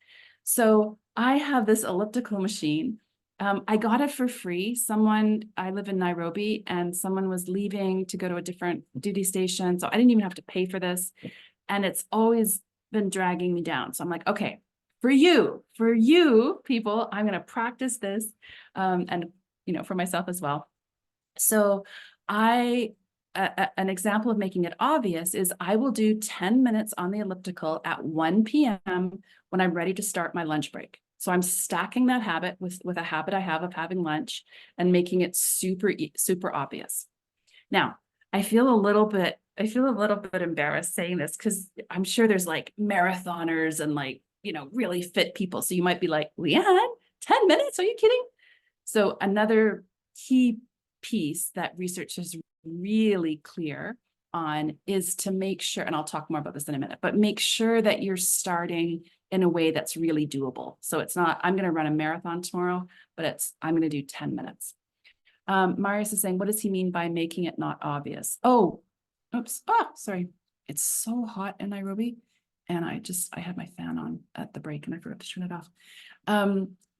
So I have this elliptical machine. I got it for free. I live in Nairobi, and someone was leaving to go to a different duty station. So I didn't even have to pay for this. And it's always been dragging me down. So I'm like, okay, for you people, I'm going to practice this, and, for myself as well. So an example of making it obvious is I will do 10 minutes on the elliptical at 1 p.m. when I'm ready to start my lunch break. So I'm stacking that habit with a habit I have of having lunch and making it super obvious. Now, I feel a little bit embarrassed saying this, because I'm sure there's like marathoners and, like, really fit people. So you might be like, Leanne, 10 minutes? Are you kidding? So another key piece that research is really clear on is to make sure, and I'll talk more about this in a minute, but make sure that you're starting in a way that's really doable. So it's not, I'm going to run a marathon tomorrow, but I'm going to do 10 minutes. Marius is saying, what does he mean by making it not obvious? Oh, oops. Oh, sorry. It's so hot in Nairobi. And I had my fan on at the break and I forgot to turn it off.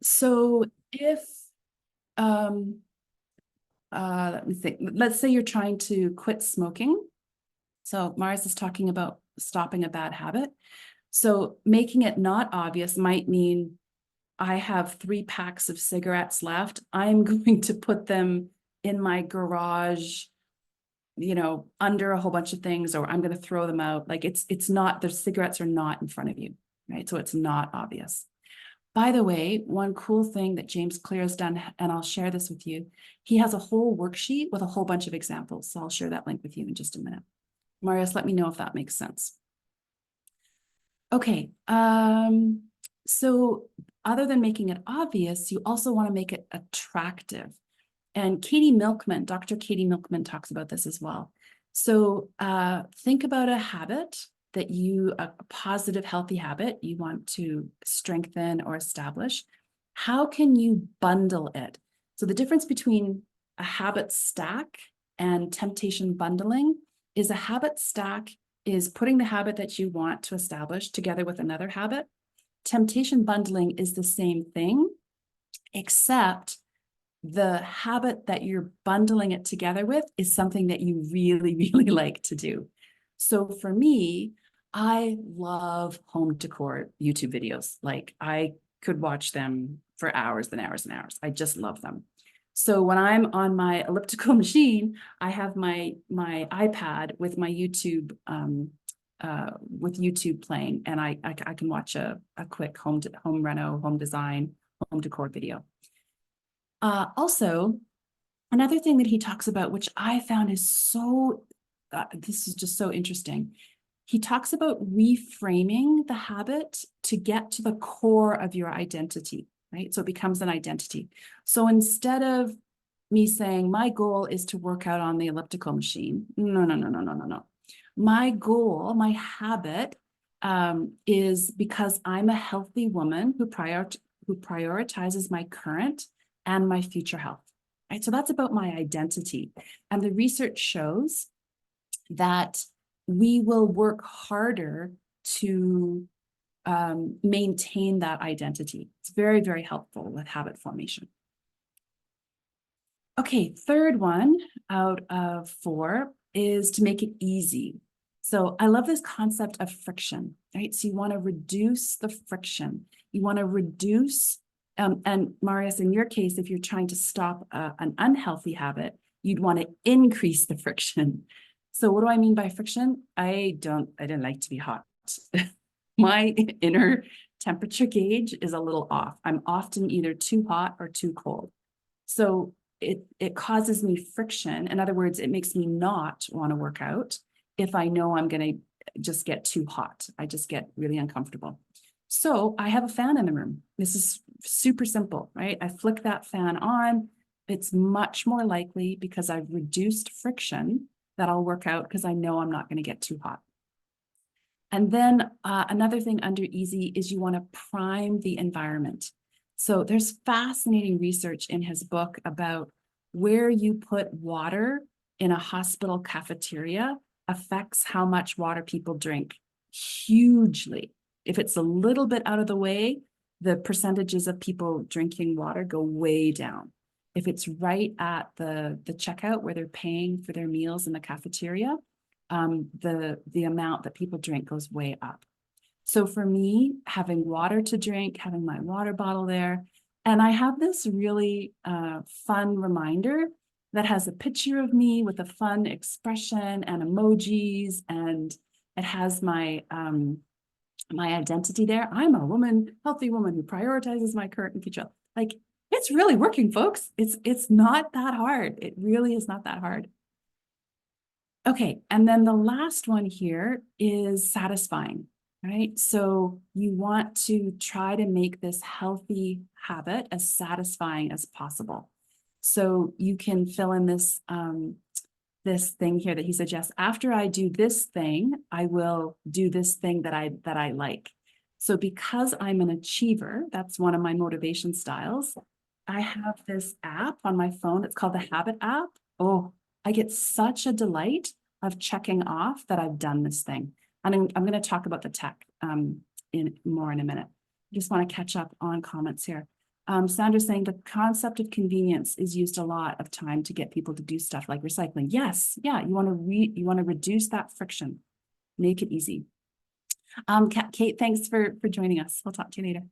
So if, let me think. Let's say you're trying to quit smoking. So Marius is talking about stopping a bad habit. So making it not obvious might mean I have 3 packs of cigarettes left. I'm going to put them in my garage, under a whole bunch of things, or I'm going to throw them out. Like it's not, the cigarettes are not in front of you, right? So it's not obvious. By the way, one cool thing that James Clear has done, and I'll share this with you, he has a whole worksheet with a whole bunch of examples. So I'll share that link with you in just a minute. Marius, let me know if that makes sense. Okay, so other than making it obvious, you also want to make it attractive. And Dr. Katie Milkman talks about this as well. So think about a habit a positive, healthy habit you want to strengthen or establish. How can you bundle it? So the difference between a habit stack and temptation bundling is a habit stack is putting the habit that you want to establish together with another habit. Temptation bundling is the same thing, except the habit that you're bundling it together with is something that you really, really like to do. So for me, I love home decor YouTube videos. Like, I could watch them for hours and hours and hours. I just love them. So when I'm on my elliptical machine, I have my iPad with my YouTube playing, and I can watch a quick home reno, home design, home decor video. Also, another thing that he talks about, which I found is this is just so interesting. He talks about reframing the habit to get to the core of your identity, right? So it becomes an identity. So instead of me saying, my goal is to work out on the elliptical machine. No. My goal, my habit, is because I'm a healthy woman who prioritizes my current and my future health, right? So that's about my identity. And the research shows that we will work harder to maintain that identity. It's very, very helpful with habit formation. Okay, third one out of 4 is to make it easy. So I love this concept of friction, right? So you want to reduce the friction. You want to reduce, and Marius, in your case, if you're trying to stop an unhealthy habit, you'd want to increase the friction. So what do I mean by friction? I don't like to be hot. My inner temperature gauge is a little off. I'm often either too hot or too cold. So it causes me friction. In other words, it makes me not want to work out if I know I'm going to just get too hot. I just get really uncomfortable. So I have a fan in the room. This is super simple, right? I flick that fan on. It's much more likely, because I've reduced friction, that I'll work out because I know I'm not going to get too hot. And then another thing under easy is you want to prime the environment. So there's fascinating research in his book about where you put water in a hospital cafeteria affects how much water people drink hugely. If it's a little bit out of the way, the percentages of people drinking water go way down. If it's right at the checkout where they're paying for their meals in the cafeteria, the amount that people drink goes way up. So for me, having water to drink, having my water bottle there, and I have this really fun reminder that has a picture of me with a fun expression and emojis, and it has my my identity there. I'm a woman, healthy woman who prioritizes my current and future. Like, it's really working, folks. It's not that hard. It really is not that hard. Okay, and then the last one here is satisfying, right? So you want to try to make this healthy habit as satisfying as possible. So you can fill in this this thing here that he suggests. After I do this thing, I will do this thing that I like. So because I'm an achiever, that's one of my motivation styles. I have this app on my phone. It's called the Habit app. Oh, I get such a delight of checking off that I've done this thing. And I'm going to talk about the tech in a minute. I just want to catch up on comments here. Sandra's saying the concept of convenience is used a lot of time to get people to do stuff like recycling. Yes, yeah, you want to reduce that friction, make it easy. Kate, thanks for joining us. We'll talk to you later.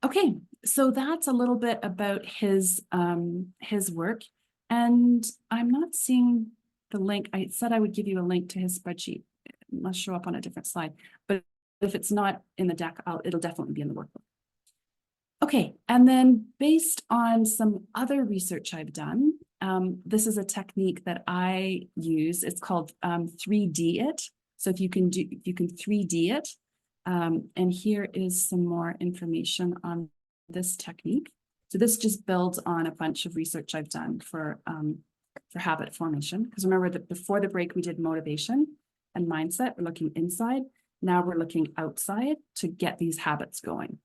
Okay, so that's a little bit about his work, and I'm not seeing the link. I said I would give you a link to his spreadsheet. It must show up on a different slide, but if it's not in the deck, it'll definitely be in the workbook. Okay, and then based on some other research I've done, this is a technique that I use. It's called 3D it. So if you can 3D it, and here is some more information on this technique. So this just builds on a bunch of research I've done for habit formation. Because remember that before the break, we did motivation and mindset. We're looking inside. Now we're looking outside to get these habits going.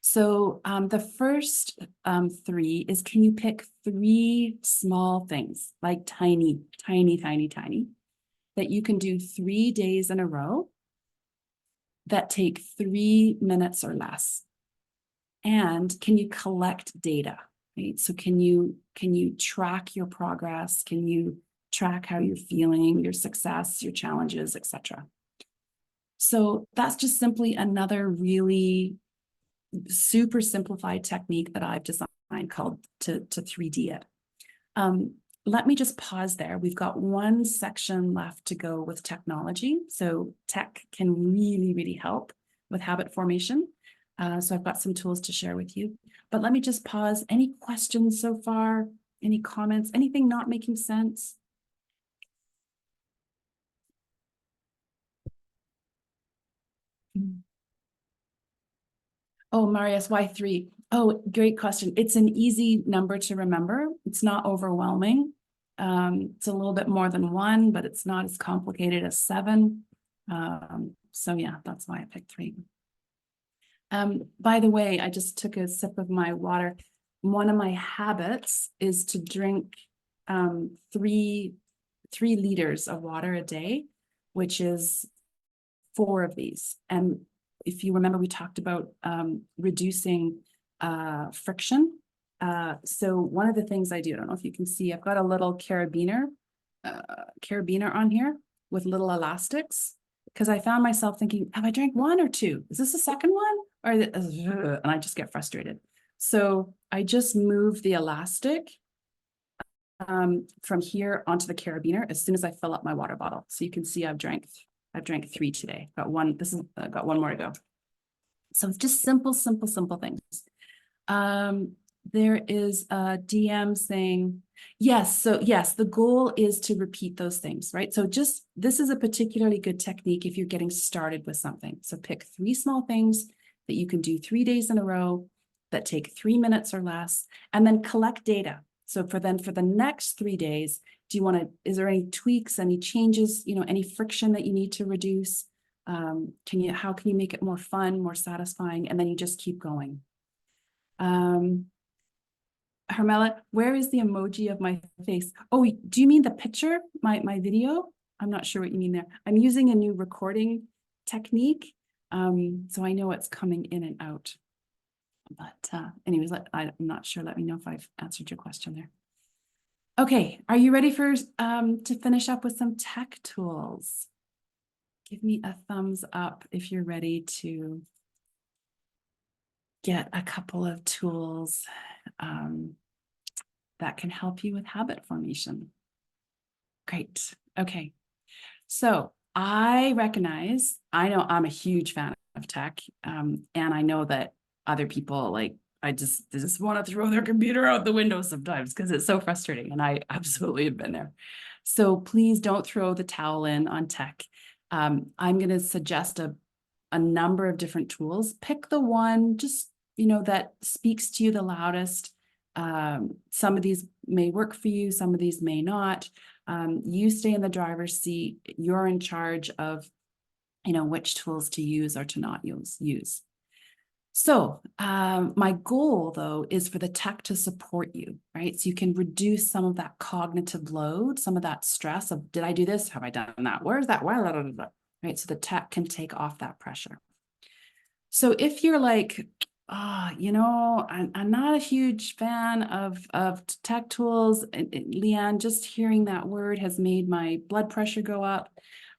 So the first three is, can you pick 3 small things, like tiny, that you can do 3 days in a row that take 3 minutes or less? And can you collect data, right? So can you track your progress? Can you track how you're feeling, your success, your challenges, etc.? So that's just simply another really super simplified technique that I've designed called to 3D it. Let me just pause there. We've got one section left to go with technology. So tech can really, really help with habit formation. So I've got some tools to share with you, but let me just pause. Any questions so far? Any comments? Anything not making sense? Oh, Marius, why 3? Oh, great question. It's an easy number to remember. It's not overwhelming. It's a little bit more than 1, but it's not as complicated as 7. So yeah, that's why I picked 3. By the way, I just took a sip of my water. One of my habits is to drink 3 liters of water a day, which is 4 of these. And if you remember, we talked about reducing friction. So one of the things I do, I don't know if you can see, I've got a little carabiner on here with little elastics, because I found myself thinking, have I drank 1 or 2? Is this the second one? Or and I just get frustrated. So I just move the elastic from here onto the carabiner as soon as I fill up my water bottle. So you can see I've drank 3 today. Got one. Got one more to go. So it's just simple things. There is a DM saying, yes. So yes, the goal is to repeat those things, right? So this is a particularly good technique if you're getting started with something. So pick 3 small things that you can do 3 days in a row that take 3 minutes or less, and then collect data. So for the next 3 days, is there any tweaks, any changes, any friction that you need to reduce? How can you make it more fun, more satisfying? And then you just keep going. Hermela, where is the emoji of my face? Oh, do you mean the picture, my video? I'm not sure what you mean there. I'm using a new recording technique, so I know it's coming in and out. But anyways, I'm not sure. Let me know if I've answered your question there. Okay, are you ready for to finish up with some tech tools? Give me a thumbs up if you're ready to get a couple of tools that can help you with habit formation. Great. Okay. So I know I'm a huge fan of tech, and I know that other people they just want to throw their computer out the window sometimes because it's so frustrating, and I absolutely have been there. So please don't throw the towel in on tech. I'm going to suggest a number of different tools. Pick the one that speaks to you the loudest. Some of these may work for you, some of these may not. You stay in the driver's seat. You're in charge of, which tools to use or to not use. So my goal, though, is for the tech to support you, right? So you can reduce some of that cognitive load, some of that stress of, did I do this? Have I done that? Where's that? Right? So the tech can take off that pressure. So if you're like, I'm not a huge fan of tech tools, Leanne, just hearing that word has made my blood pressure go up.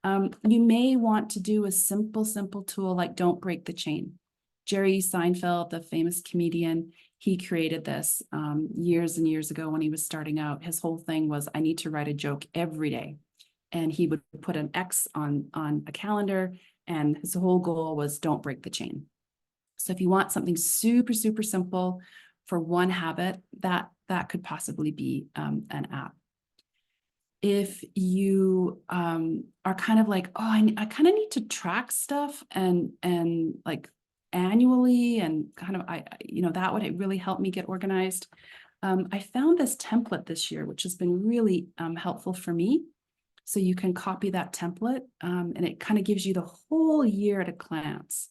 You may want to do a simple tool like don't break the chain. Jerry Seinfeld, the famous comedian, he created this years and years ago when he was starting out. His whole thing was, I need to write a joke every day. And he would put an X on a calendar, and his whole goal was don't break the chain. So if you want something super simple for one habit, that could possibly be an app. If you are kind of like, oh, I kind of need to track stuff and like annually, and kind of that would really help me get organized. I found this template this year, which has been really helpful for me. So you can copy that template, and it kind of gives you the whole year at a glance.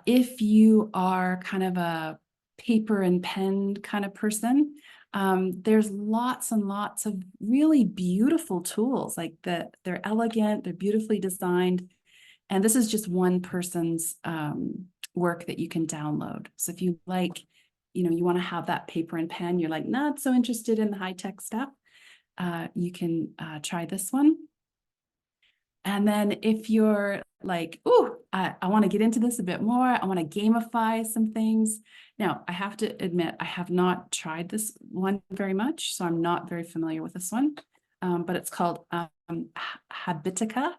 If you are kind of a paper and pen kind of person, there's lots and lots of really beautiful tools. Like they're elegant, they're beautifully designed. And this is just one person's work that you can download. So if you like, you want to have that paper and pen, you're like not so interested in the high-tech stuff, you can try this one. And then if you're like, oh, I want to get into this a bit more, I want to gamify some things. Now, I have to admit, I have not tried this one very much, so I'm not very familiar with this one, but it's called Habitica,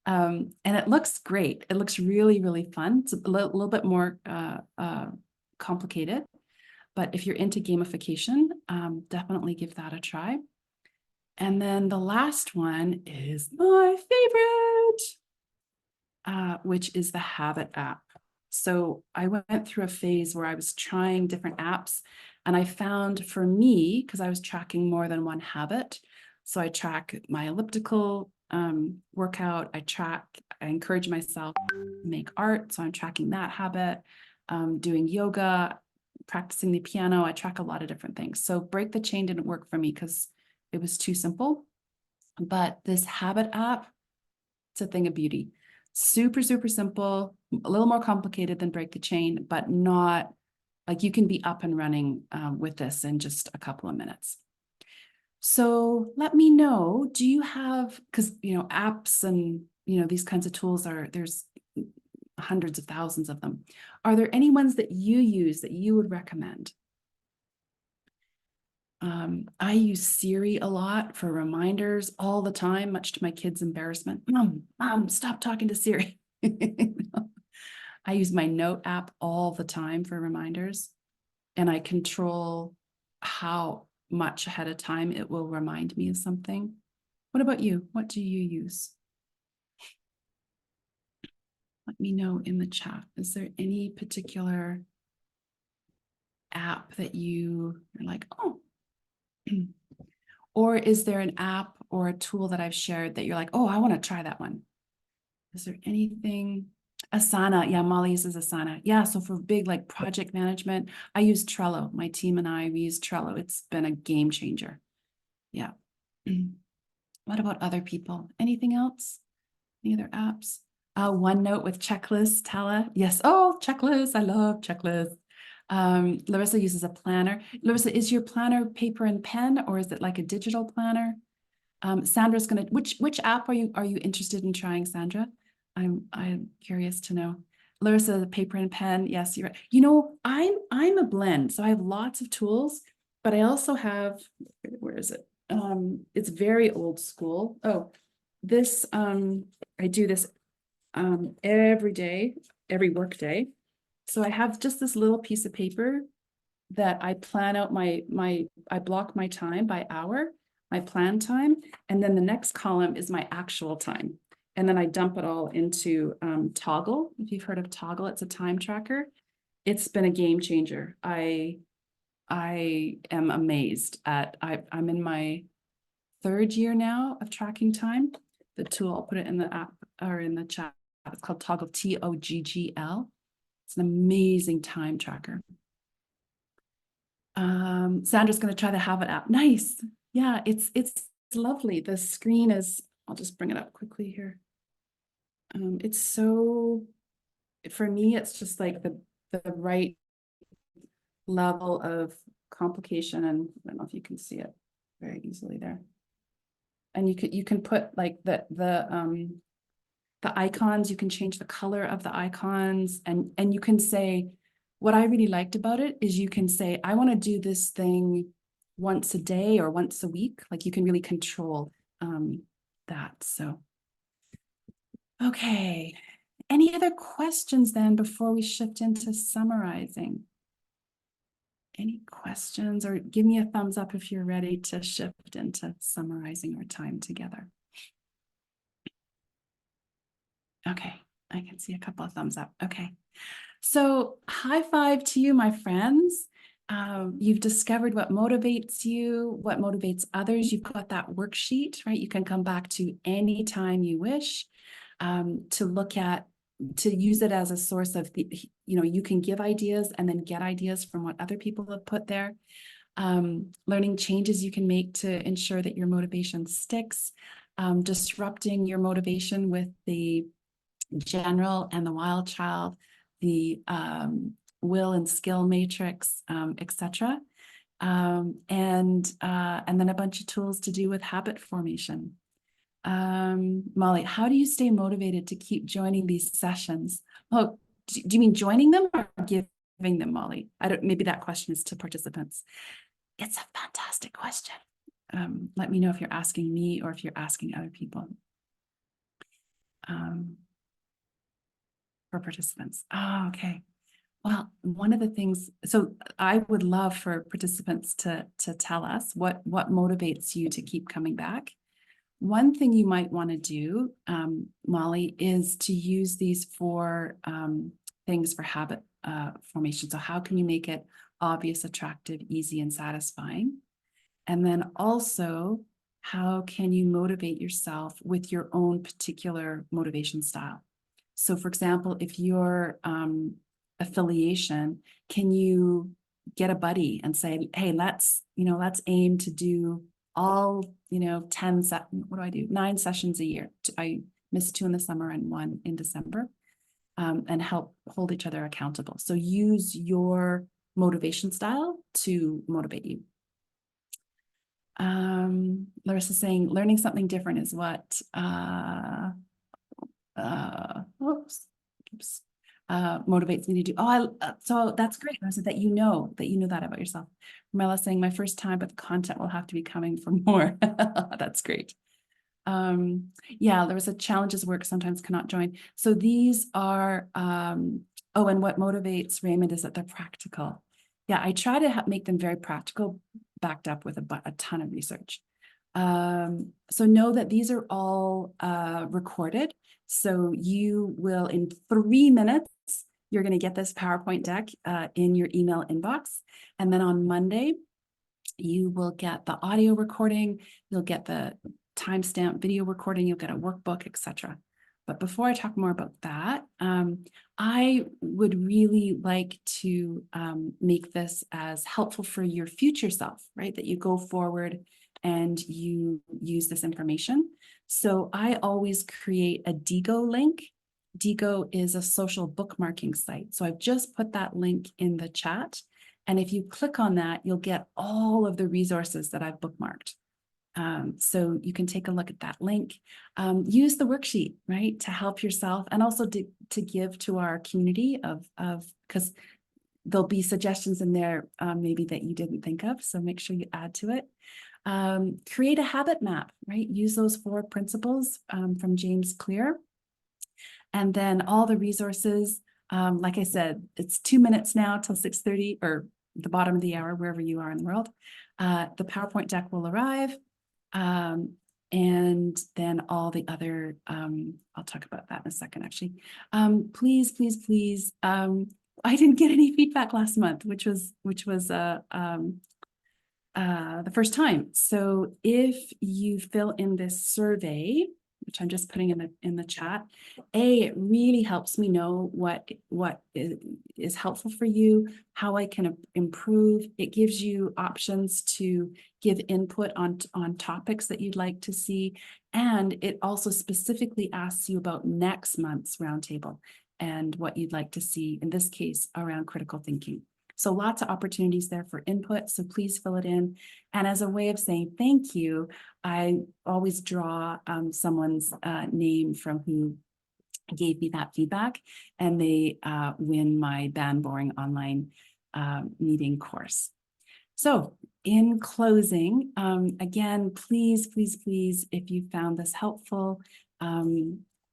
and it looks great. It looks really fun. It's a little bit more complicated, but if you're into gamification, definitely give that a try. And then the last one is my favorite, which is the Habit app. So I went through a phase where I was trying different apps, and I found for me, because I was tracking more than one habit, so I track my elliptical workout, I encourage myself to make art, so I'm tracking that habit, doing yoga, practicing the piano, I track a lot of different things. So break the chain didn't work for me because it was too simple, but this Habit app, it's a thing of beauty. Super simple, a little more complicated than break the chain, but not like you can be up and running with this in just a couple of minutes. So let me know, do you have, because apps and these kinds of tools there's hundreds of thousands of them. Are there any ones that you use that you would recommend? I use Siri a lot for reminders all the time, much to my kids' embarrassment. Mom, stop talking to Siri. I use my note app all the time for reminders, and I control how much ahead of time it will remind me of something. What about you? What do you use? Let me know in the chat. Is there any particular app that you are like, oh, or is there an app or a tool that I've shared that you're like, oh, I want to try that one? Is there anything? Asana. Yeah, Molly uses Asana. Yeah, so for big like project management, I use Trello. My team and I, we use Trello. It's been a game changer. Yeah. What about other people? Anything else? Any other apps? OneNote with checklists, Tala. Yes. Oh, checklists. I love checklists. Larissa uses a planner. Larissa, is your planner paper and pen, or is it like a digital planner? Sandra's gonna, which app are you interested in trying, Sandra? I'm curious to know. Larissa, the paper and pen. Yes, you're right. You know, I'm a blend, so I have lots of tools, but I also have, where is it? It's very old school. Oh, this I do this every day, every work day. So I have just this little piece of paper that I plan out I block my time by hour, my plan time, and then the next column is my actual time. And then I dump it all into Toggle. If you've heard of Toggle, it's a time tracker. It's been a game changer. I am amazed at, I'm in my 3rd year now of tracking time. The tool, I'll put it in the app or in the chat. It's called Toggle, Toggl. It's an amazing time tracker. Sandra's going to try the Habit app. Nice. Yeah, it's lovely. The screen is, I'll just bring it up quickly here. It's so, for me, it's just like the right level of complication, and I don't know if you can see it very easily there. And you can put like the icons, you can change the color of the icons, and you can say, what I really liked about it is you can say, I want to do this thing once a day or once a week. Like you can really control that. So, okay. Any other questions then before we shift into summarizing? Any questions, or give me a thumbs up if you're ready to shift into summarizing our time together. Okay, I can see a couple of thumbs up. Okay. So high five to you, my friends. You've discovered what motivates you, what motivates others. You've got that worksheet, right? You can come back to any time you wish to look at, to use it as a source of, you can give ideas and then get ideas from what other people have put there. Learning changes you can make to ensure that your motivation sticks. Disrupting your motivation with the general and the wild child, the will and skill matrix, etc. And then a bunch of tools to do with habit formation. Molly, how do you stay motivated to keep joining these sessions? Oh, do you mean joining them or giving them, Molly? Maybe that question is to participants. It's a fantastic question. Let me know if you're asking me or if you're asking other people. For participants. Oh, okay. Well, one of the things, so I would love for participants to tell us what motivates you to keep coming back. One thing you might want to do, Molly, is to use these 4 things for habit formation. So how can you make it obvious, attractive, easy, and satisfying? And then also, how can you motivate yourself with your own particular motivation style? So for example, if your affiliation, can you get a buddy and say, hey, let's aim to do all, 10, what do I do? 9 sessions a year. I miss 2 in the summer and 1 in December, and help hold each other accountable. So use your motivation style to motivate you. Larissa's saying learning something different is what, oops. motivates me to do. So that's great. I said that you know that about yourself. Marla saying my first time, but the content will have to be coming for more. That's great. Yeah, there was a challenges work sometimes cannot join. So these are, and what motivates Raymond is that they're practical. Yeah, I try to make them very practical, backed up with a ton of research. So know that these are all recorded. So you will, in 3 minutes, you're going to get this PowerPoint deck in your email inbox. And then on Monday, you will get the audio recording, you'll get the timestamp video recording, you'll get a workbook, etc. But before I talk more about that, I would really like to make this as helpful for your future self, right? That you go forward and you use this information. So I always create a Diigo link. Diigo is a social bookmarking site. So I've just put that link in the chat. And if you click on that, you'll get all of the resources that I've bookmarked. So you can take a look at that link. Use the worksheet, right, to help yourself and also to give to our community because there'll be suggestions in there maybe that you didn't think of. So make sure you add to it. Create a habit map, right? Use those 4 principles from James Clear. And then all the resources, like I said, it's 2 minutes now till 6:30 or the bottom of the hour, wherever you are in the world. The PowerPoint deck will arrive. And then all the other, I'll talk about that in a second, actually. Please, please, please. I didn't get any feedback last month, which was the first time. So if you fill in this survey, which I'm just putting in the chat, it really helps me know what is helpful for you, how I can improve. It gives you options to give input on topics that you'd like to see. And it also specifically asks you about next month's roundtable and what you'd like to see, in this case, around critical thinking. So lots of opportunities there for input. So please fill it in. And as a way of saying thank you, I always draw someone's name from who gave me that feedback, and they win my Ban Boring online meeting course. So in closing, again, please, please, please, if you found this helpful, I've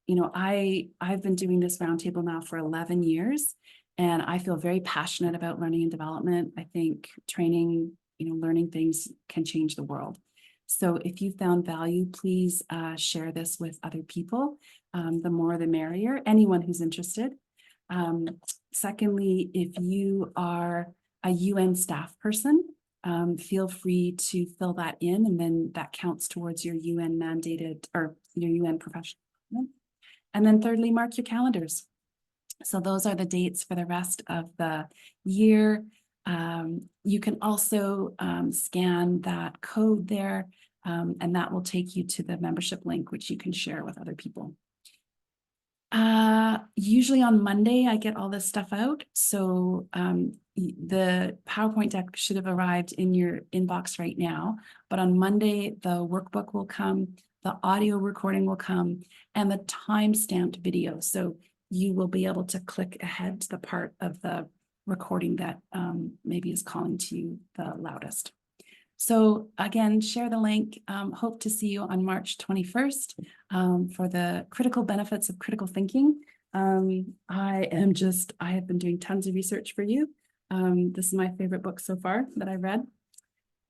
been doing this roundtable now for 11 years. And I feel very passionate about learning and development. I think training, learning things can change the world. So if you found value, please share this with other people. The more the merrier, anyone who's interested. Secondly, if you are a UN staff person, feel free to fill that in, and then that counts towards your UN mandated or your UN professional. And then thirdly, mark your calendars. So those are the dates for the rest of the year. You can also scan that code there, and that will take you to the membership link, which you can share with other people. Usually on Monday, I get all this stuff out. So the PowerPoint deck should have arrived in your inbox right now. But on Monday, the workbook will come, the audio recording will come, and the time-stamped video. So you will be able to click ahead to the part of the recording that maybe is calling to you the loudest. So again, share the link. Hope to see you on March 21st for the critical benefits of critical thinking. I have been doing tons of research for you. This is my favorite book so far that I read.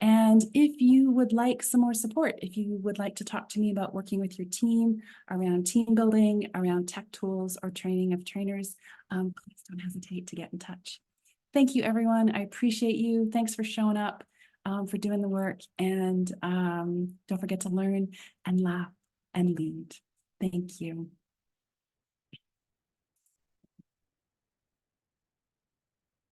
And if you would like some more support, if you would like to talk to me about working with your team around team building, around tech tools or training of trainers, please don't hesitate to get in touch. Thank you, everyone. I appreciate you. Thanks for showing up, for doing the work. And don't forget to learn and laugh and lead. Thank you.